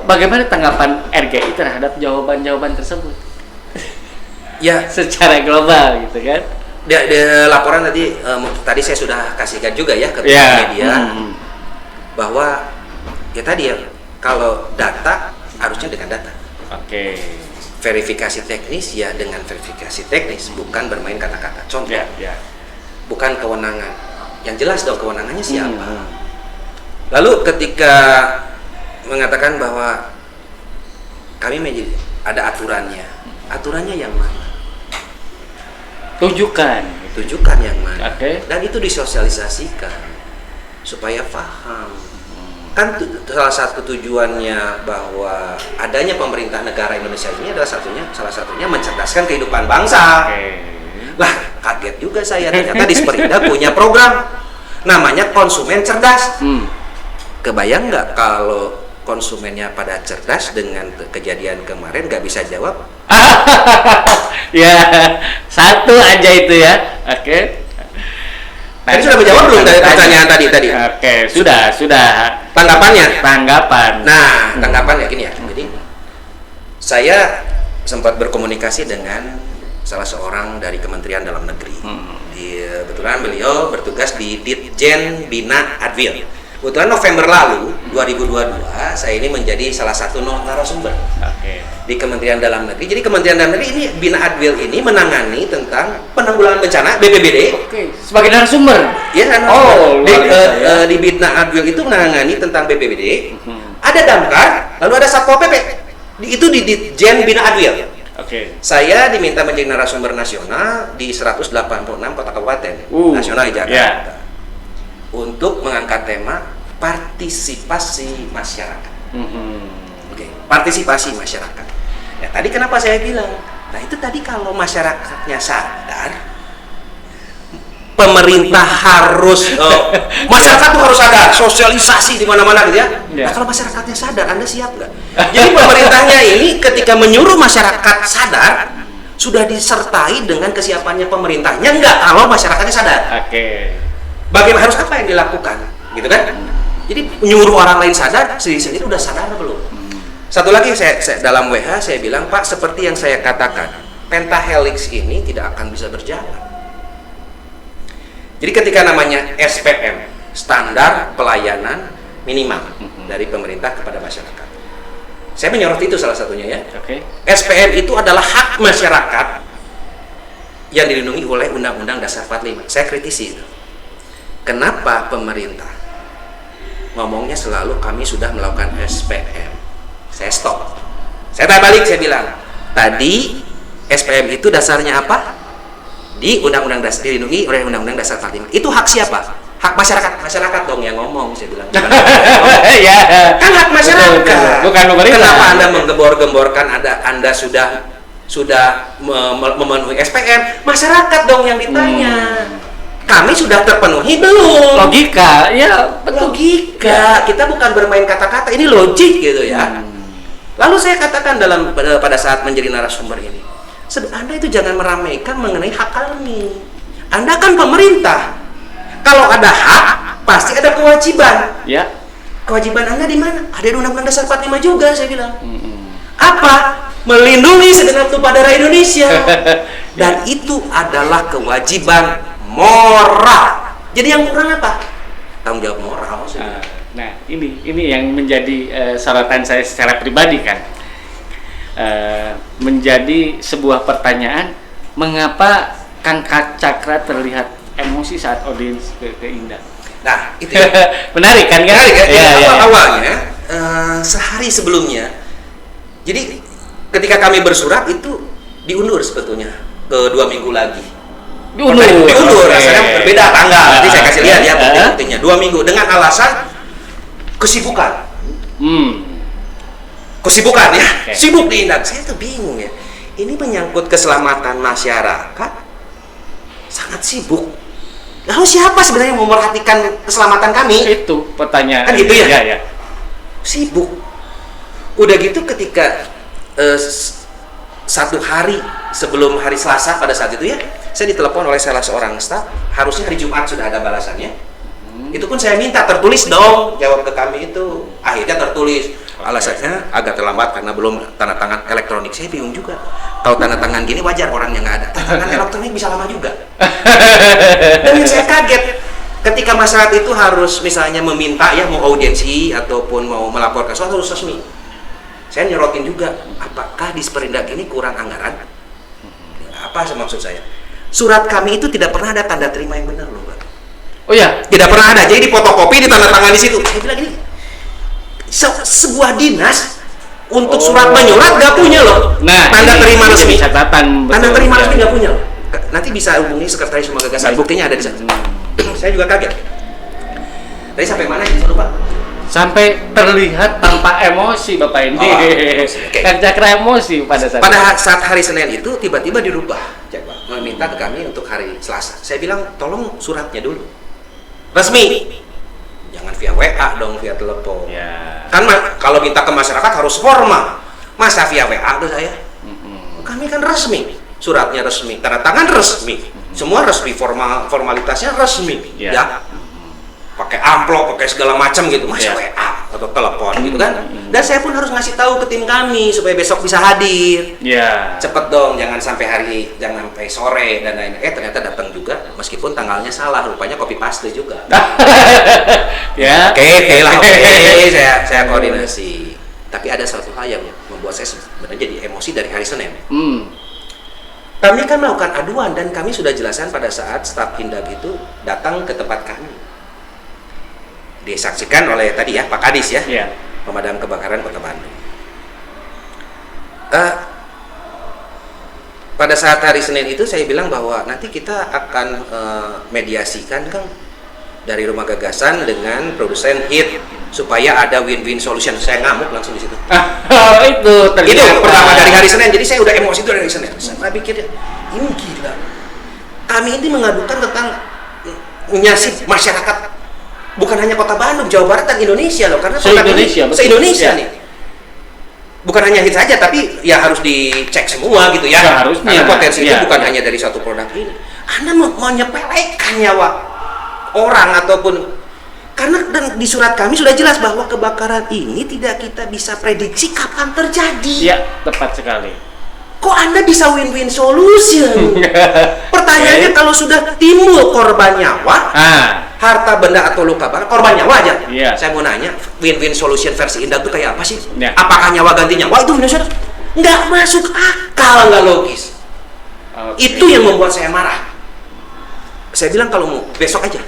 Bagaimana tanggapan RGI terhadap jawaban-jawaban tersebut? Ya, secara global gitu kan. Di laporan tadi saya sudah kasihkan juga ya ke media bahwa ya tadi ya kalau data harusnya dengan data. Verifikasi teknis ya dengan verifikasi teknis, bukan bermain kata-kata. Contoh, bukan kewenangan. Yang jelas dong kewenangannya siapa. Lalu ketika mengatakan bahwa kami ada aturannya yang mana? Tunjukkan yang mana. Dan itu disosialisasikan supaya paham. Kan salah satu tujuannya bahwa adanya pemerintah negara Indonesia ini adalah salah satunya mencerdaskan kehidupan bangsa. Lah, kaget juga saya ternyata Disparindak punya program namanya konsumen cerdas. Kebayang nggak kalau konsumennya pada cerdas dengan kejadian kemarin nggak bisa jawab? Ya, satu aja itu ya. Tadi sudah menjawab belum dari pertanyaan tadi? Sudah. Tanggapan. Nah, tanggapan ya gini ya. Jadi saya sempat berkomunikasi dengan salah seorang dari Kementerian Dalam Negeri. Kebetulan beliau bertugas di Ditjen Bina Adwil. Kebetulan November lalu 2022 saya ini menjadi salah satu narasumber di Kementerian Dalam Negeri. Jadi Kementerian Dalam Negeri ini Bina Adwil ini menangani tentang penanggulangan bencana BPBD. Sebagai narasumber. Ya, di Bina Adwil itu menangani tentang BPBD. Ada Damkar, lalu ada Satpol PP. Itu di Ditjen Bina Adwil. Saya diminta menjadi narasumber nasional di 186 kota kabupaten nasional di Jakarta. Untuk mengangkat tema partisipasi masyarakat. Partisipasi masyarakat. Ya tadi kenapa saya bilang, nah itu tadi kalau masyarakatnya sadar, pemerintah harus, masyarakat tuh harus sadar, sosialisasi di mana-mana gitu ya. Nah kalau masyarakatnya sadar, Anda siap nggak? Jadi pemerintahnya ini ketika menyuruh masyarakat sadar, sudah disertai dengan kesiapannya pemerintahnya nggak kalau masyarakatnya sadar. Oke. Bagaimana harus apa yang dilakukan, gitu kan? Jadi menyuruh orang lain sadar, sendiri udah sadar belum? Satu lagi saya dalam WH saya bilang, Pak, seperti yang saya katakan, pentahelix ini tidak akan bisa berjalan. Jadi ketika namanya SPM, standar pelayanan minimal dari pemerintah kepada masyarakat. Saya menyoroti itu salah satunya ya. Oke. SPM itu adalah hak masyarakat yang dilindungi oleh Undang-Undang Dasar 45. Saya kritisi itu. Kenapa pemerintah ngomongnya selalu kami sudah melakukan SPM? Saya stop. Saya tanya balik, saya bilang, tadi SPM itu dasarnya apa? Di Undang-Undang Dasar, dilindungi oleh Undang-Undang Dasar 45. Itu hak siapa? Hak masyarakat. Masyarakat dong yang ngomong, saya bilang. Ya. Kan hak masyarakat. Bukan pemerintah. Kenapa Anda menggembor-gemborkan Anda sudah memenuhi SPM? Masyarakat dong yang ditanya. Kami sudah terpenuhi belum? Logika, ya betul. Logika. Kita bukan bermain kata-kata, ini logik gitu ya. Lalu saya katakan pada saat menjadi narasumber ini, Anda itu jangan meramaikan mengenai hak kami. Anda kan pemerintah. Kalau ada hak, pasti ada kewajiban. Ya. Kewajiban Anda di mana? Ada di Undang-Undang Dasar 45 juga, saya bilang. Apa? Melindungi segenap tumpah darah Indonesia. Dan itu adalah kewajiban moral. Jadi yang kurang apa? Tanggung jawab moral. Nah, ini yang menjadi sorotan saya secara pribadi kan. Menjadi sebuah pertanyaan, mengapa Kang Cakra terlihat emosi saat audiens ke Indah? Nah, itu ya. Menarik kan? Menarik kan? Ya. Awalnya sehari sebelumnya. Jadi ketika kami bersurat itu diundur sebetulnya ke 2 minggu lagi. Diundur, rasanya berbeda tanggal. Nanti saya kasih lihat ya bukti-buktinya. 2 minggu dengan alasan kesibukan. Kesibukan ya, sibuk di Indah. Saya tuh bingung ya. Ini menyangkut keselamatan masyarakat, sangat sibuk. Lalu siapa sebenarnya yang memperhatikan keselamatan kami? Itu pertanyaan. Kan gitu ya? Ya. Sibuk. Udah gitu ketika 1 hari sebelum hari Selasa pada saat itu ya, saya ditelepon oleh salah seorang staf, harusnya hari Jumat sudah ada balasannya. Itu pun saya minta tertulis dong, jawab ke kami itu. Akhirnya tertulis. Alasannya agak terlambat karena belum tanda tangan elektronik. Saya bingung juga. Kalau tanda tangan gini wajar, orangnya nggak ada. Tanda tangan elektronik bisa lama juga. Dan yang saya kaget, ketika masyarakat itu harus misalnya meminta ya mau audiensi ataupun mau melaporkan sesuatu harus resmi. Saya nyorotin juga, apakah di Sperindak ini kurang anggaran? Apa maksud saya? Surat kami itu tidak pernah ada tanda terima yang benar loh, Pak. Oh ya, tidak pernah ada. Jadi difotokopi, ditandatangan di situ. Saya bilang ini sebuah dinas untuk surat menyurat nggak punya loh. Nah, tanda terima resmi. Catatan. Tanda terima resmi nggak punya loh. Nanti bisa hubungi Sekretaris Rumah Gagasan. Buktinya ada di sana. Saya juga kaget. Tadi sampai mana ya? Lupa. Sampai terlihat tanpa emosi Bapak ini. Kan Cakra emosi pada saat hari Senin itu tiba-tiba dirubah. Meminta ke kami untuk hari Selasa. Saya bilang tolong suratnya dulu resmi, jangan via WA dong, via telepon. Ya. Kan kalau minta ke masyarakat harus formal. Masa via WA tuh saya? Kami kan resmi, suratnya resmi, tanda tangan resmi, semua resmi, formalitasnya resmi, ya. Pakai amplop, pakai segala macam gitu, masa WA atau telepon gitu kan? Dan saya pun harus ngasih tahu ke tim kami supaya besok bisa hadir. Cepet dong, jangan sampai sore dan lain-lain. Ternyata datang juga, meskipun tanggalnya salah, rupanya copy paste juga. Oke lah, saya koordinasi. Tapi ada satu hal yang membuat saya sebenarnya jadi emosi dari hari Senin. Kami kan melakukan aduan dan kami sudah jelaskan pada saat staf Hindak itu datang ke tempat kami. Disaksikan oleh tadi ya Pak Kadis ya, Pemadam Kebakaran Kota Bandung. Pada saat hari Senin itu saya bilang bahwa nanti kita akan mediasikan Kang dari Rumah Gagasan dengan produsen HIT supaya ada win-win solution. Saya ngamuk langsung di situ. Itu ternyata. Pertama dari hari Senin. Jadi saya udah emosi itu dari hari Senin. Saya pikir ini gila. Kami ini mengadukan tentang menyasip masyarakat bukan hanya Kota Bandung, Jawa Barat dan Indonesia loh, karena se-Indonesia nih. Bukan hanya HIT saja, tapi ya harus dicek semua gitu ya. Seharusnya. Karena potensi itu bukan hanya dari satu produk ini. Anda menyepelekan nyawa orang ataupun karena dan di surat kami sudah jelas bahwa kebakaran ini tidak kita bisa prediksi kapan terjadi. Ya, tepat sekali. Kok Anda bisa win-win solution? Pertanyaannya kalau sudah timbul korban nyawa, harta benda atau luka bakar, korban nyawa aja. Yeah. Saya mau nanya, win-win solution versi Indah itu kayak apa sih? Yeah. Apakah nyawa ganti nyawa itu win-win solution? Nggak masuk akal, nggak logis. Okay. Itu yang membuat saya marah. Saya bilang kalau mau besok aja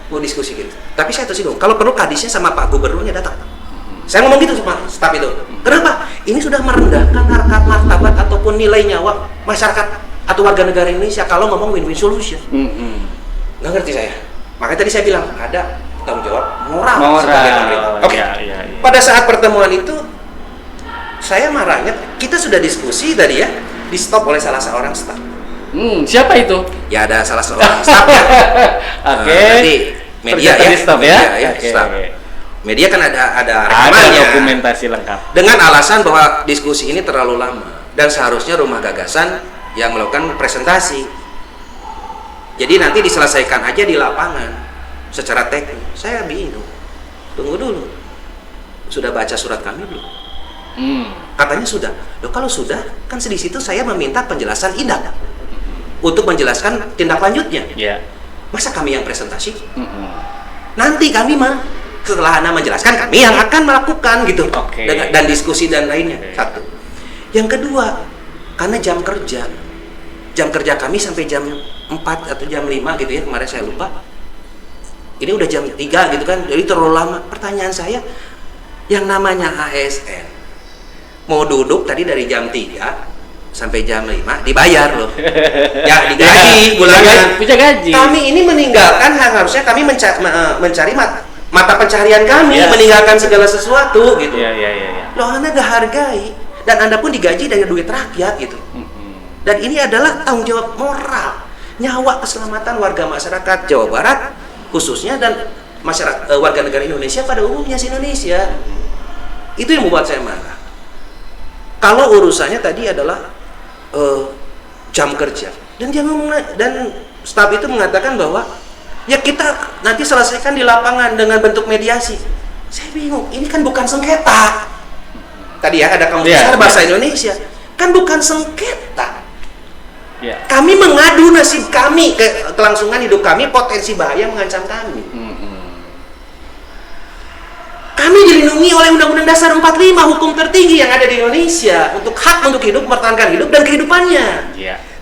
mau diskusi gitu. Tapi saya tersinggung. Kalau perlu kadisnya sama Pak Gubernurnya datang. Saya ngomong gitu sama staf itu. Kenapa? Ini sudah merendahkan harkat martabat ataupun nilai nyawa masyarakat atau warga negara Indonesia kalau ngomong win-win solution. Nggak ngerti saya. Makanya tadi saya bilang ada tanggung jawab moral sebagai pemerintah. Oke. Ya. Pada saat pertemuan itu saya marahnya kita sudah diskusi tadi ya, di stop oleh salah seorang staf. Siapa itu? Ya ada salah seorang staf. Oke. Nanti media ya. Staf ya. Staf. Media kan ada Ada rekamannya. dokumentasi lengkap. Dengan alasan bahwa diskusi ini terlalu lama dan seharusnya Rumah Gagasan yang melakukan presentasi. Jadi nanti diselesaikan aja di lapangan secara teknis. Saya bingung. Tunggu dulu. Sudah baca surat kami belum? Katanya sudah. Loh kalau sudah, kan di situ saya meminta penjelasan Indah untuk menjelaskan tindak lanjutnya. Ya. Masa kami yang presentasi? Nanti kami mah setelah Anda menjelaskan kami yang akan melakukan gitu. Okay. Dan diskusi dan lainnya. Satu. Yang kedua, karena jam kerja kami sampai jam 4 atau jam 5 gitu ya, kemarin saya lupa. Ini udah jam 3 gitu kan, jadi terlalu lama. Pertanyaan saya, yang namanya ASN mau duduk tadi dari jam 3 sampai jam 5 dibayar loh. Ya digaji bulanan. Bisa gaji. Kami ini meninggalkan harusnya kami mencari mata pencarian kami, meninggalkan segala sesuatu gitu. Iya. Loh Anda gak hargai dan Anda pun digaji dari duit rakyat gitu. Dan ini adalah tanggung jawab moral, nyawa keselamatan warga masyarakat Jawa Barat khususnya dan masyarakat warga negara Indonesia pada umumnya Indonesia. Itu yang membuat saya marah. Kalau urusannya tadi adalah jam kerja dan staf itu mengatakan bahwa ya kita nanti selesaikan di lapangan dengan bentuk mediasi. Saya bingung, ini kan bukan sengketa. Tadi ya ada kamus besar bahasa Indonesia, kan bukan sengketa. Kami mengadu nasib kami, kelangsungan hidup kami, potensi bahaya mengancam kami. Kami dilindungi oleh Undang-Undang Dasar 45, hukum tertinggi yang ada di Indonesia untuk hak untuk hidup, mempertahankan hidup dan kehidupannya.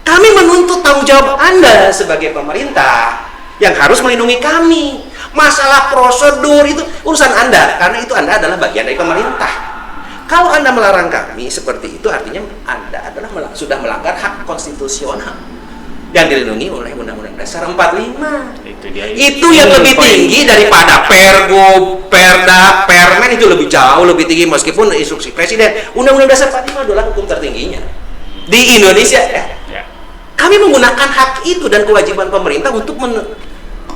Kami menuntut tanggung jawab Anda sebagai pemerintah yang harus melindungi kami. Masalah prosedur itu urusan Anda, karena itu Anda adalah bagian dari pemerintah. Kalau Anda melarang kami seperti itu, artinya Anda adalah sudah melanggar hak konstitusional yang dilindungi oleh Undang-Undang Dasar 45. Itu yang lebih tinggi daripada Pergub, Perda, Permen, itu lebih jauh lebih tinggi meskipun instruksi Presiden. Undang-Undang Dasar 45 adalah hukum tertingginya di Indonesia. Kami menggunakan hak itu dan kewajiban pemerintah untuk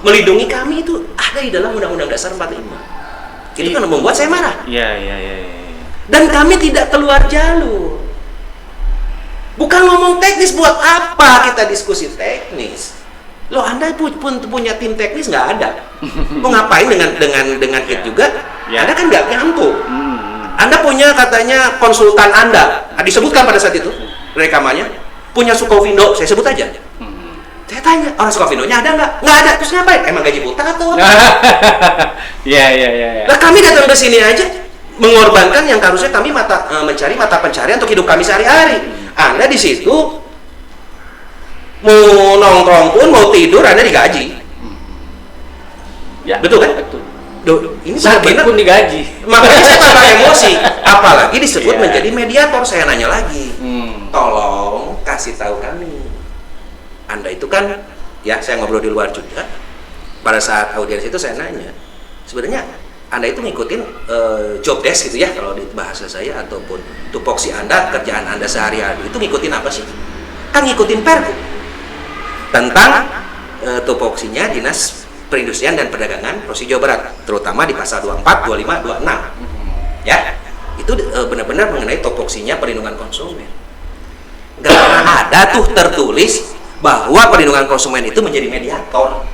melindungi kami itu ada di dalam Undang-Undang Dasar 45. Itu kan membuat saya marah. Dan kami tidak keluar jalur. Bukan ngomong teknis, buat apa kita diskusi teknis? Loh, Anda pun punya tim teknis nggak ada? Mau ngapain dengan HIT juga? Anda kan nggak nyambung. Anda punya katanya konsultan Anda, disebutkan pada saat itu rekamannya, punya Sukovindo, saya sebut aja. Saya tanya, orang Sukovindonya ada nggak? Nggak ada, terus ngapain? Emang gaji buta atau apa? Nah, kami datang ke sini aja mengorbankan yang harusnya kami mencari mata pencarian untuk hidup kami sehari-hari. Anda di situ mau nongkrong pun, mau tidur, Anda digaji. Betul kan? Betul. Ini sakit pun digaji. Makanya saya tambah emosi. Apalagi disebut menjadi mediator. Saya nanya lagi, tolong kasih tahu kami. Anda itu kan, ya saya ngobrol di luar juga, pada saat audiens itu saya nanya, sebenarnya Anda itu ngikutin job desk gitu ya kalau di bahasa saya, ataupun tupoksi Anda, kerjaan Anda sehari-hari itu ngikutin apa sih? Kan ngikutin Pergub tentang tupoksinya Dinas Perindustrian dan Perdagangan Provinsi Jawa Barat, terutama di pasal 24, 25, 26. Ya, itu benar-benar mengenai tupoksinya perlindungan konsumen. Gak pernah ada tuh tertulis bahwa perlindungan konsumen itu menjadi mediator.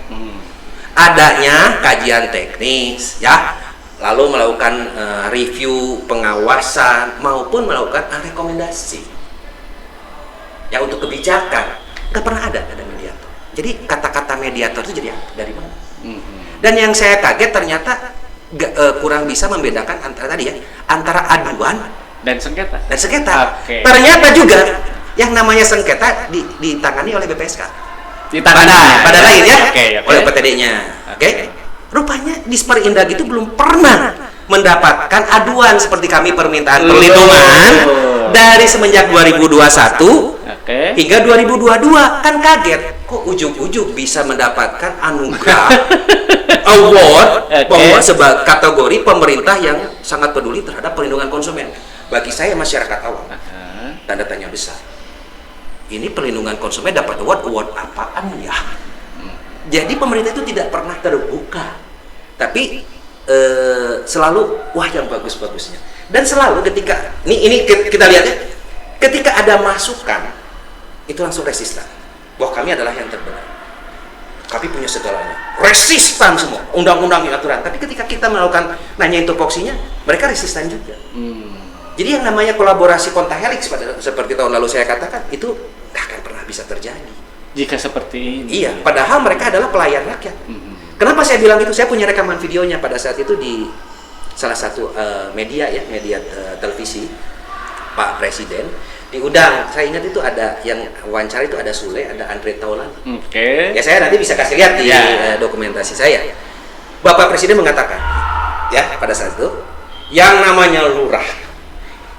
Adanya kajian teknis, ya, lalu melakukan review pengawasan maupun melakukan rekomendasi ya untuk kebijakan. Nggak pernah ada mediator. Jadi kata-kata mediator itu jadi apa? Dari mana? Dan yang saya kaget ternyata kurang bisa membedakan antara tadi ya, antara aduan dan sengketa. Okay. Ternyata juga yang namanya sengketa ditangani oleh BPSK. Pada lain ya, oleh PTD-nya. Oke. Rupanya Disperindag itu belum pernah mendapatkan aduan seperti kami permintaan perlindungan dari semenjak 2021 hingga 2022. Kan kaget, kok ujung-ujung bisa mendapatkan anugerah award bahwa sebagai kategori pemerintah yang sangat peduli terhadap perlindungan konsumen. Bagi saya masyarakat awam, tanda tanya besar. Ini perlindungan konsumen dapat award apaan ya? Jadi pemerintah itu tidak pernah terbuka, tapi selalu wah yang bagus-bagusnya. Dan selalu ketika ini kita lihat ya, ketika ada masukan itu langsung resistan. Wah, kami adalah yang terbenar, kami punya segalanya, resistan semua undang-undang aturan. Tapi ketika kita melakukan nanyain tupoksinya, mereka resistan juga. Jadi yang namanya kolaborasi kontahelix seperti tahun lalu saya katakan itu tak akan pernah bisa terjadi jika seperti ini. Iya, padahal mereka adalah pelayan rakyat. Kenapa saya bilang itu? Saya punya rekaman videonya pada saat itu di salah satu media televisi. Pak Presiden diundang. Saya ingat itu ada yang wawancara itu ada Sule, ada Andre Taulani. Ya saya nanti bisa kasih lihat di dokumentasi saya. Bapak Presiden mengatakan, ya pada saat itu, yang namanya lurah,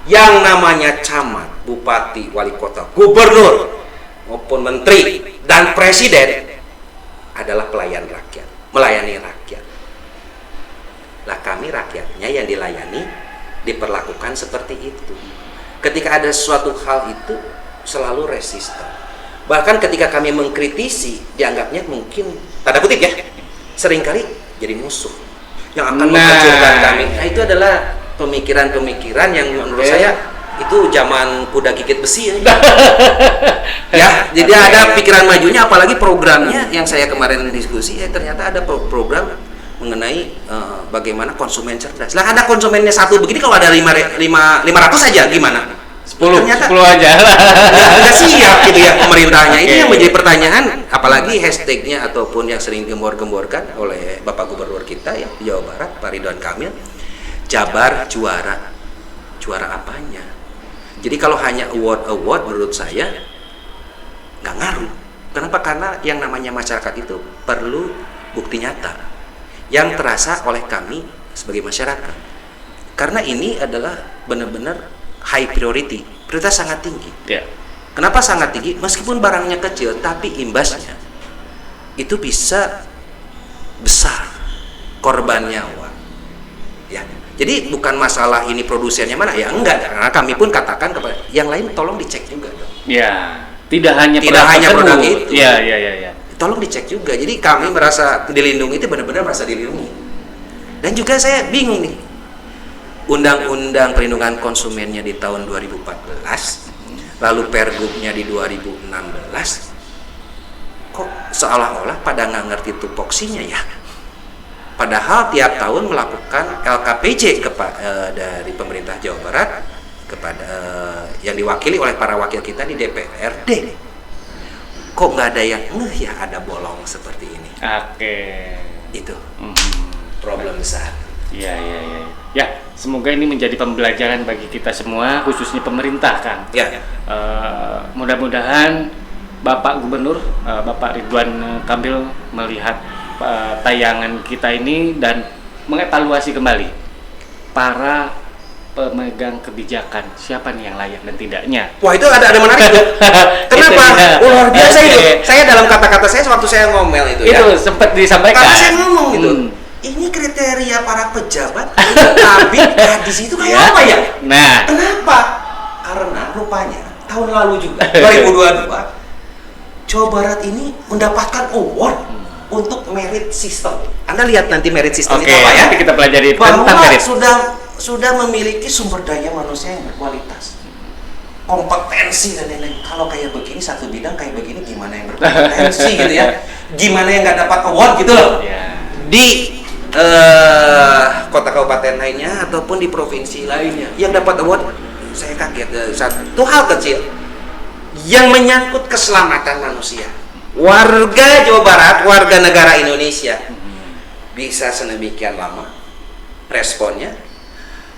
yang namanya camat, bupati, wali kota, gubernur maupun menteri dan presiden adalah pelayan rakyat, melayani rakyat. Lah kami rakyatnya yang dilayani diperlakukan seperti itu. Ketika ada suatu hal itu selalu resisten. Bahkan ketika kami mengkritisi dianggapnya mungkin tanda kutip ya, seringkali jadi musuh yang akan menghancurkan kami. Nah, itu adalah pemikiran-pemikiran yang menurut saya itu zaman kuda gigit besi ya. Ya, jadi ada pikiran majunya, apalagi programnya yang saya kemarin diskusi ternyata ada program mengenai bagaimana konsumen cerdas. Lah ada konsumennya satu begini, kalau ada 500 aja gimana? 10 aja. Nggak siap gitu ya pemerintahnya. Ini yang menjadi pertanyaan, apalagi hashtagnya ataupun yang sering gembor-gemborkan oleh Bapak Gubernur kita ya di Jawa Barat, Pak Ridwan Kamil, Jabar juara. Juara apanya? Jadi kalau hanya award menurut saya nggak ngaruh. Kenapa? Karena yang namanya masyarakat itu perlu bukti nyata yang terasa oleh kami sebagai masyarakat. Karena ini adalah benar-benar high priority, prioritas sangat tinggi. Kenapa sangat tinggi? Meskipun barangnya kecil, tapi imbasnya itu bisa besar, korban nyawa. Ya. Jadi bukan masalah ini produsennya mana, ya enggak, karena kami pun katakan kepada yang lain tolong dicek juga dong. Ya, tidak hanya produk itu. Ya. Tolong dicek juga. Jadi kami merasa dilindungi, itu benar-benar merasa dilindungi. Dan juga saya bingung nih. Undang-undang perlindungan konsumennya di tahun 2014, lalu pergubnya di 2016. Kok seolah-olah pada nggak ngerti tupoksinya ya? Padahal tiap tahun melakukan LKPJ dari pemerintah Jawa Barat kepada yang diwakili oleh para wakil kita di DPRD. Kok nggak ada yang ya ada bolong seperti ini? Itu problem besar. Ya, semoga ini menjadi pembelajaran bagi kita semua, khususnya pemerintah kan. Mudah-mudahan Bapak Gubernur, Bapak Ridwan Kamil melihat tayangan kita ini dan mengevaluasi kembali para pemegang kebijakan, siapa nih yang layak dan tidaknya? Wah, itu ada menarik tuh. Kenapa? Luar biasa itu. Saya dalam kata-kata saya waktu saya ngomel itu ya. Itu sempat disampaikan. Karena saya ngomong gitu. Ini kriteria para pejabat, kabin, kadis itu kayak apa ya? Nah, kenapa? Karena rupanya tahun lalu juga 2022 Jawa Barat ini mendapatkan award untuk merit system. Anda lihat nanti merit system itu apa ya? Nanti kita pelajari bahwa tentang merit. sudah memiliki sumber daya manusia yang berkualitas, kompetensi dan lain-lain. Kalau kayak begini satu bidang kayak begini gimana yang berkompetensi gitu ya? Gimana yang nggak dapat award gitu loh? Di kota kabupaten lainnya ataupun di provinsi lainnya yang dapat award, saya kaget. Satu hal kecil yang menyangkut keselamatan manusia, warga Jawa Barat, warga negara Indonesia bisa sedemikian lama responnya,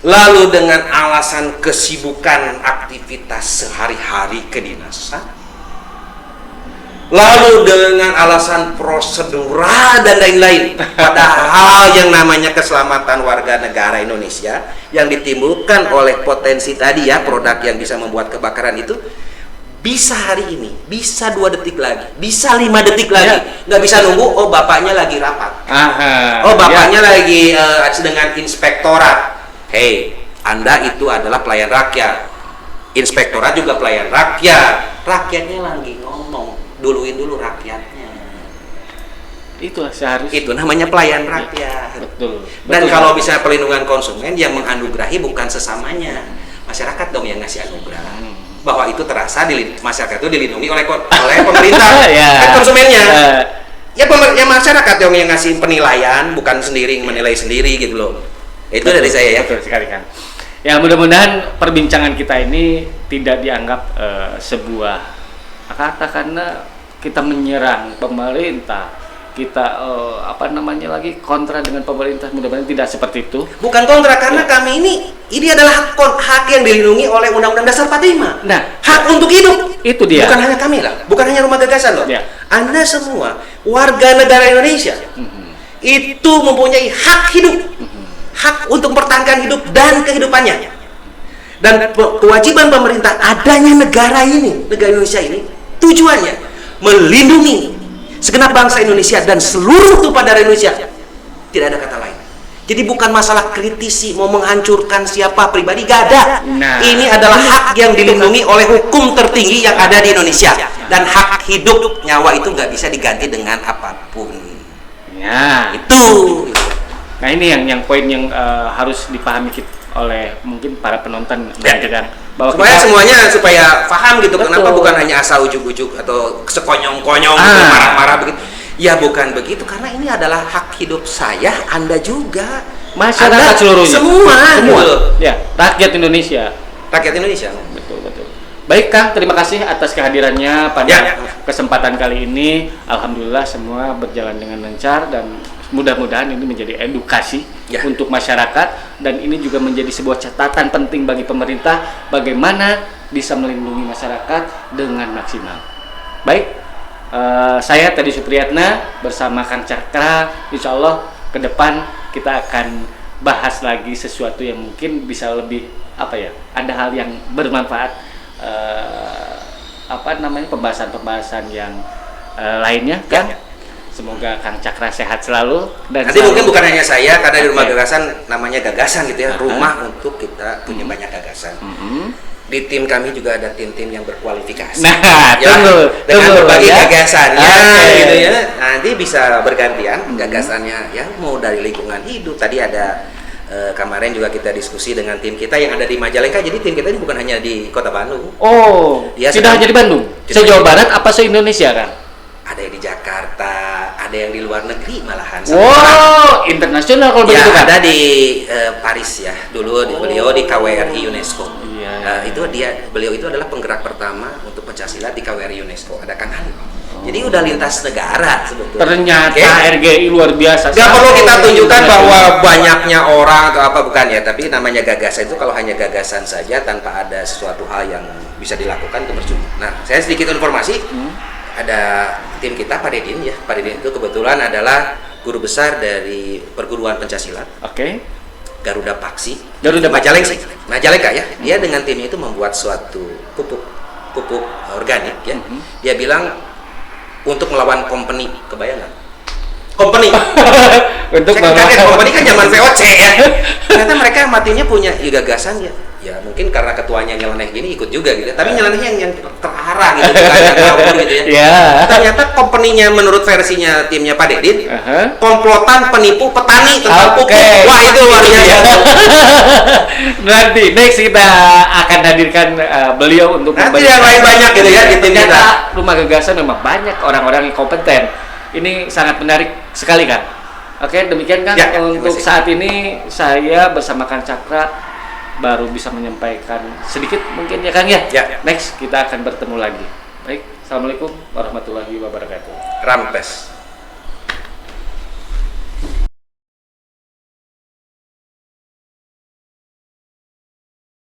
lalu dengan alasan kesibukan aktivitas sehari-hari kedinasan, lalu dengan alasan prosedural dan lain-lain, padahal yang namanya keselamatan warga negara Indonesia yang ditimbulkan oleh potensi tadi ya, produk yang bisa membuat kebakaran itu bisa hari ini, bisa 2 detik lagi, bisa 5 detik lagi, nggak bisa nunggu. Oh, bapaknya lagi rapat, oh bapaknya lagi dengan inspektorat. Hey, Anda itu adalah pelayan rakyat, inspektorat juga pelayan rakyat, rakyatnya lagi ngomong, duluin dulu rakyatnya. Itu seharusnya. Itu namanya pelayan rakyat. Betul. Dan kalau bisa perlindungan konsumen, yang menganugerahi bukan sesamanya, masyarakat dong yang ngasih anugerah. Bahwa itu terasa masyarakat itu dilindungi oleh pemerintah, kan konsumennya. Ya masyarakat yang ngasih penilaian, bukan sendiri menilai sendiri gitu loh. Itu dari saya ya. Betul sekali kan. Ya, mudah-mudahan perbincangan kita ini tidak dianggap sebuah katakanlah kita menyerang pemerintah, kita kontra dengan pemerintah. Mudah-mudahan tidak seperti itu. Bukan kontra, karena kami ini adalah hak yang dilindungi oleh Undang-Undang Dasar 45. Nah, hak untuk hidup. Itu dia. Bukan hanya kami lah, bukan hanya Rumah Gagasan loh. Ya. Anda semua warga negara Indonesia itu mempunyai hak hidup, hak untuk mempertahankan hidup dan kehidupannya. Dan kewajiban pemerintah adanya negara Indonesia ini tujuannya melindungi segenap bangsa Indonesia dan seluruh tumpah darah Indonesia. Tidak ada kata lain. Jadi bukan masalah kritisi mau menghancurkan siapa pribadi, gak ada. Nah, ini adalah hak yang dilindungi oleh hukum tertinggi yang ada di Indonesia, dan hak hidup nyawa itu nggak bisa diganti dengan apapun. Ya, itu. Nah, ini yang poin yang harus dipahami oleh mungkin para penonton dan bahwa supaya paham gitu. Betul. Kenapa bukan hanya asal ujuk-ujuk atau sekonyong-konyong gitu, marah-marah begitu. Ya bukan begitu, karena ini adalah hak hidup saya, Anda juga, masyarakat seluruhnya, semua. Ya, rakyat Indonesia. Betul. Baik Kang, terima kasih atas kehadirannya pada kesempatan kali ini. Alhamdulillah semua berjalan dengan lancar dan mudah-mudahan ini menjadi edukasi untuk masyarakat, dan ini juga menjadi sebuah catatan penting bagi pemerintah bagaimana bisa melindungi masyarakat dengan maksimal. Baik. Saya Teddy Supriyatna bersama Kang Cakra, insya Allah ke depan kita akan bahas lagi sesuatu yang mungkin bisa lebih ada hal yang bermanfaat, pembahasan yang lainnya kan. Semoga Kang Cakra sehat selalu. Dan nanti mungkin bukan hanya saya, karena di Rumah Gagasan namanya gagasan gitu ya, rumah untuk kita punya banyak gagasan. Di tim kami juga ada tim-tim yang berkualifikasi. Nah, dengan berbagi gagasannya gitu ya. Nanti bisa bergantian gagasannya ya, mau dari lingkungan hidup. Tadi ada kemarin juga kita diskusi dengan tim kita yang ada di Majalengka. Jadi tim kita ini bukan hanya di Kota Bandung. Oh, tidak hanya di Bandung. Se-Jawa Barat apa se-Indonesia kan? Ada yang di Jakarta, ada yang di luar negeri malahan. Wow, internasional kalau begitu kan? Ada di Paris ya. Dulu beliau di KWRI UNESCO. Beliau itu adalah penggerak pertama untuk pencaksilat di KWRI UNESCO. Ada Kang Ali. Jadi udah lintas negara sebetulnya. Ternyata RGI luar biasa. Gak perlu kita tunjukkan bahwa banyaknya orang atau apa, bukan ya. Tapi namanya gagasan itu kalau hanya gagasan saja tanpa ada sesuatu hal yang bisa dilakukan itu percuma. Nah, saya sedikit informasi. Ada tim kita, Pak Dedin ya. Pak Dedin itu kebetulan adalah guru besar dari perguruan pencaksilat. Garuda Paksi, Garuda Paksi. Majalengka ya. Dia dengan timnya itu membuat suatu pupuk organik ya. Dia bilang untuk melawan company, kebayang nggak? Company. Untuk saya kaget, company kan zaman VOC ya. Ternyata mereka matinya punya gagasan ya. Ya mungkin karena ketuanya nyeleneh gini ikut juga gitu. Tapi nyelenehnya yang terarah gitu, bukan yang ngawur gitu ya. Ternyata company-nya menurut versinya timnya Pak Dedin, komplotan penipu petani tentang pupuk. Wah itu luar biasa. Nanti next kita akan hadirkan beliau untuk nanti yang lain banyak gitu ya di tim kita. Rumah Gagasan memang banyak orang-orang yang kompeten. Ini sangat menarik sekali kan. Oke, demikian kan ya, untuk saat ini saya bersama Kang Cakra baru bisa menyampaikan sedikit mungkin ya Kang ya. Next kita akan bertemu lagi. Baik, assalamualaikum warahmatullahi wabarakatuh. Rampes.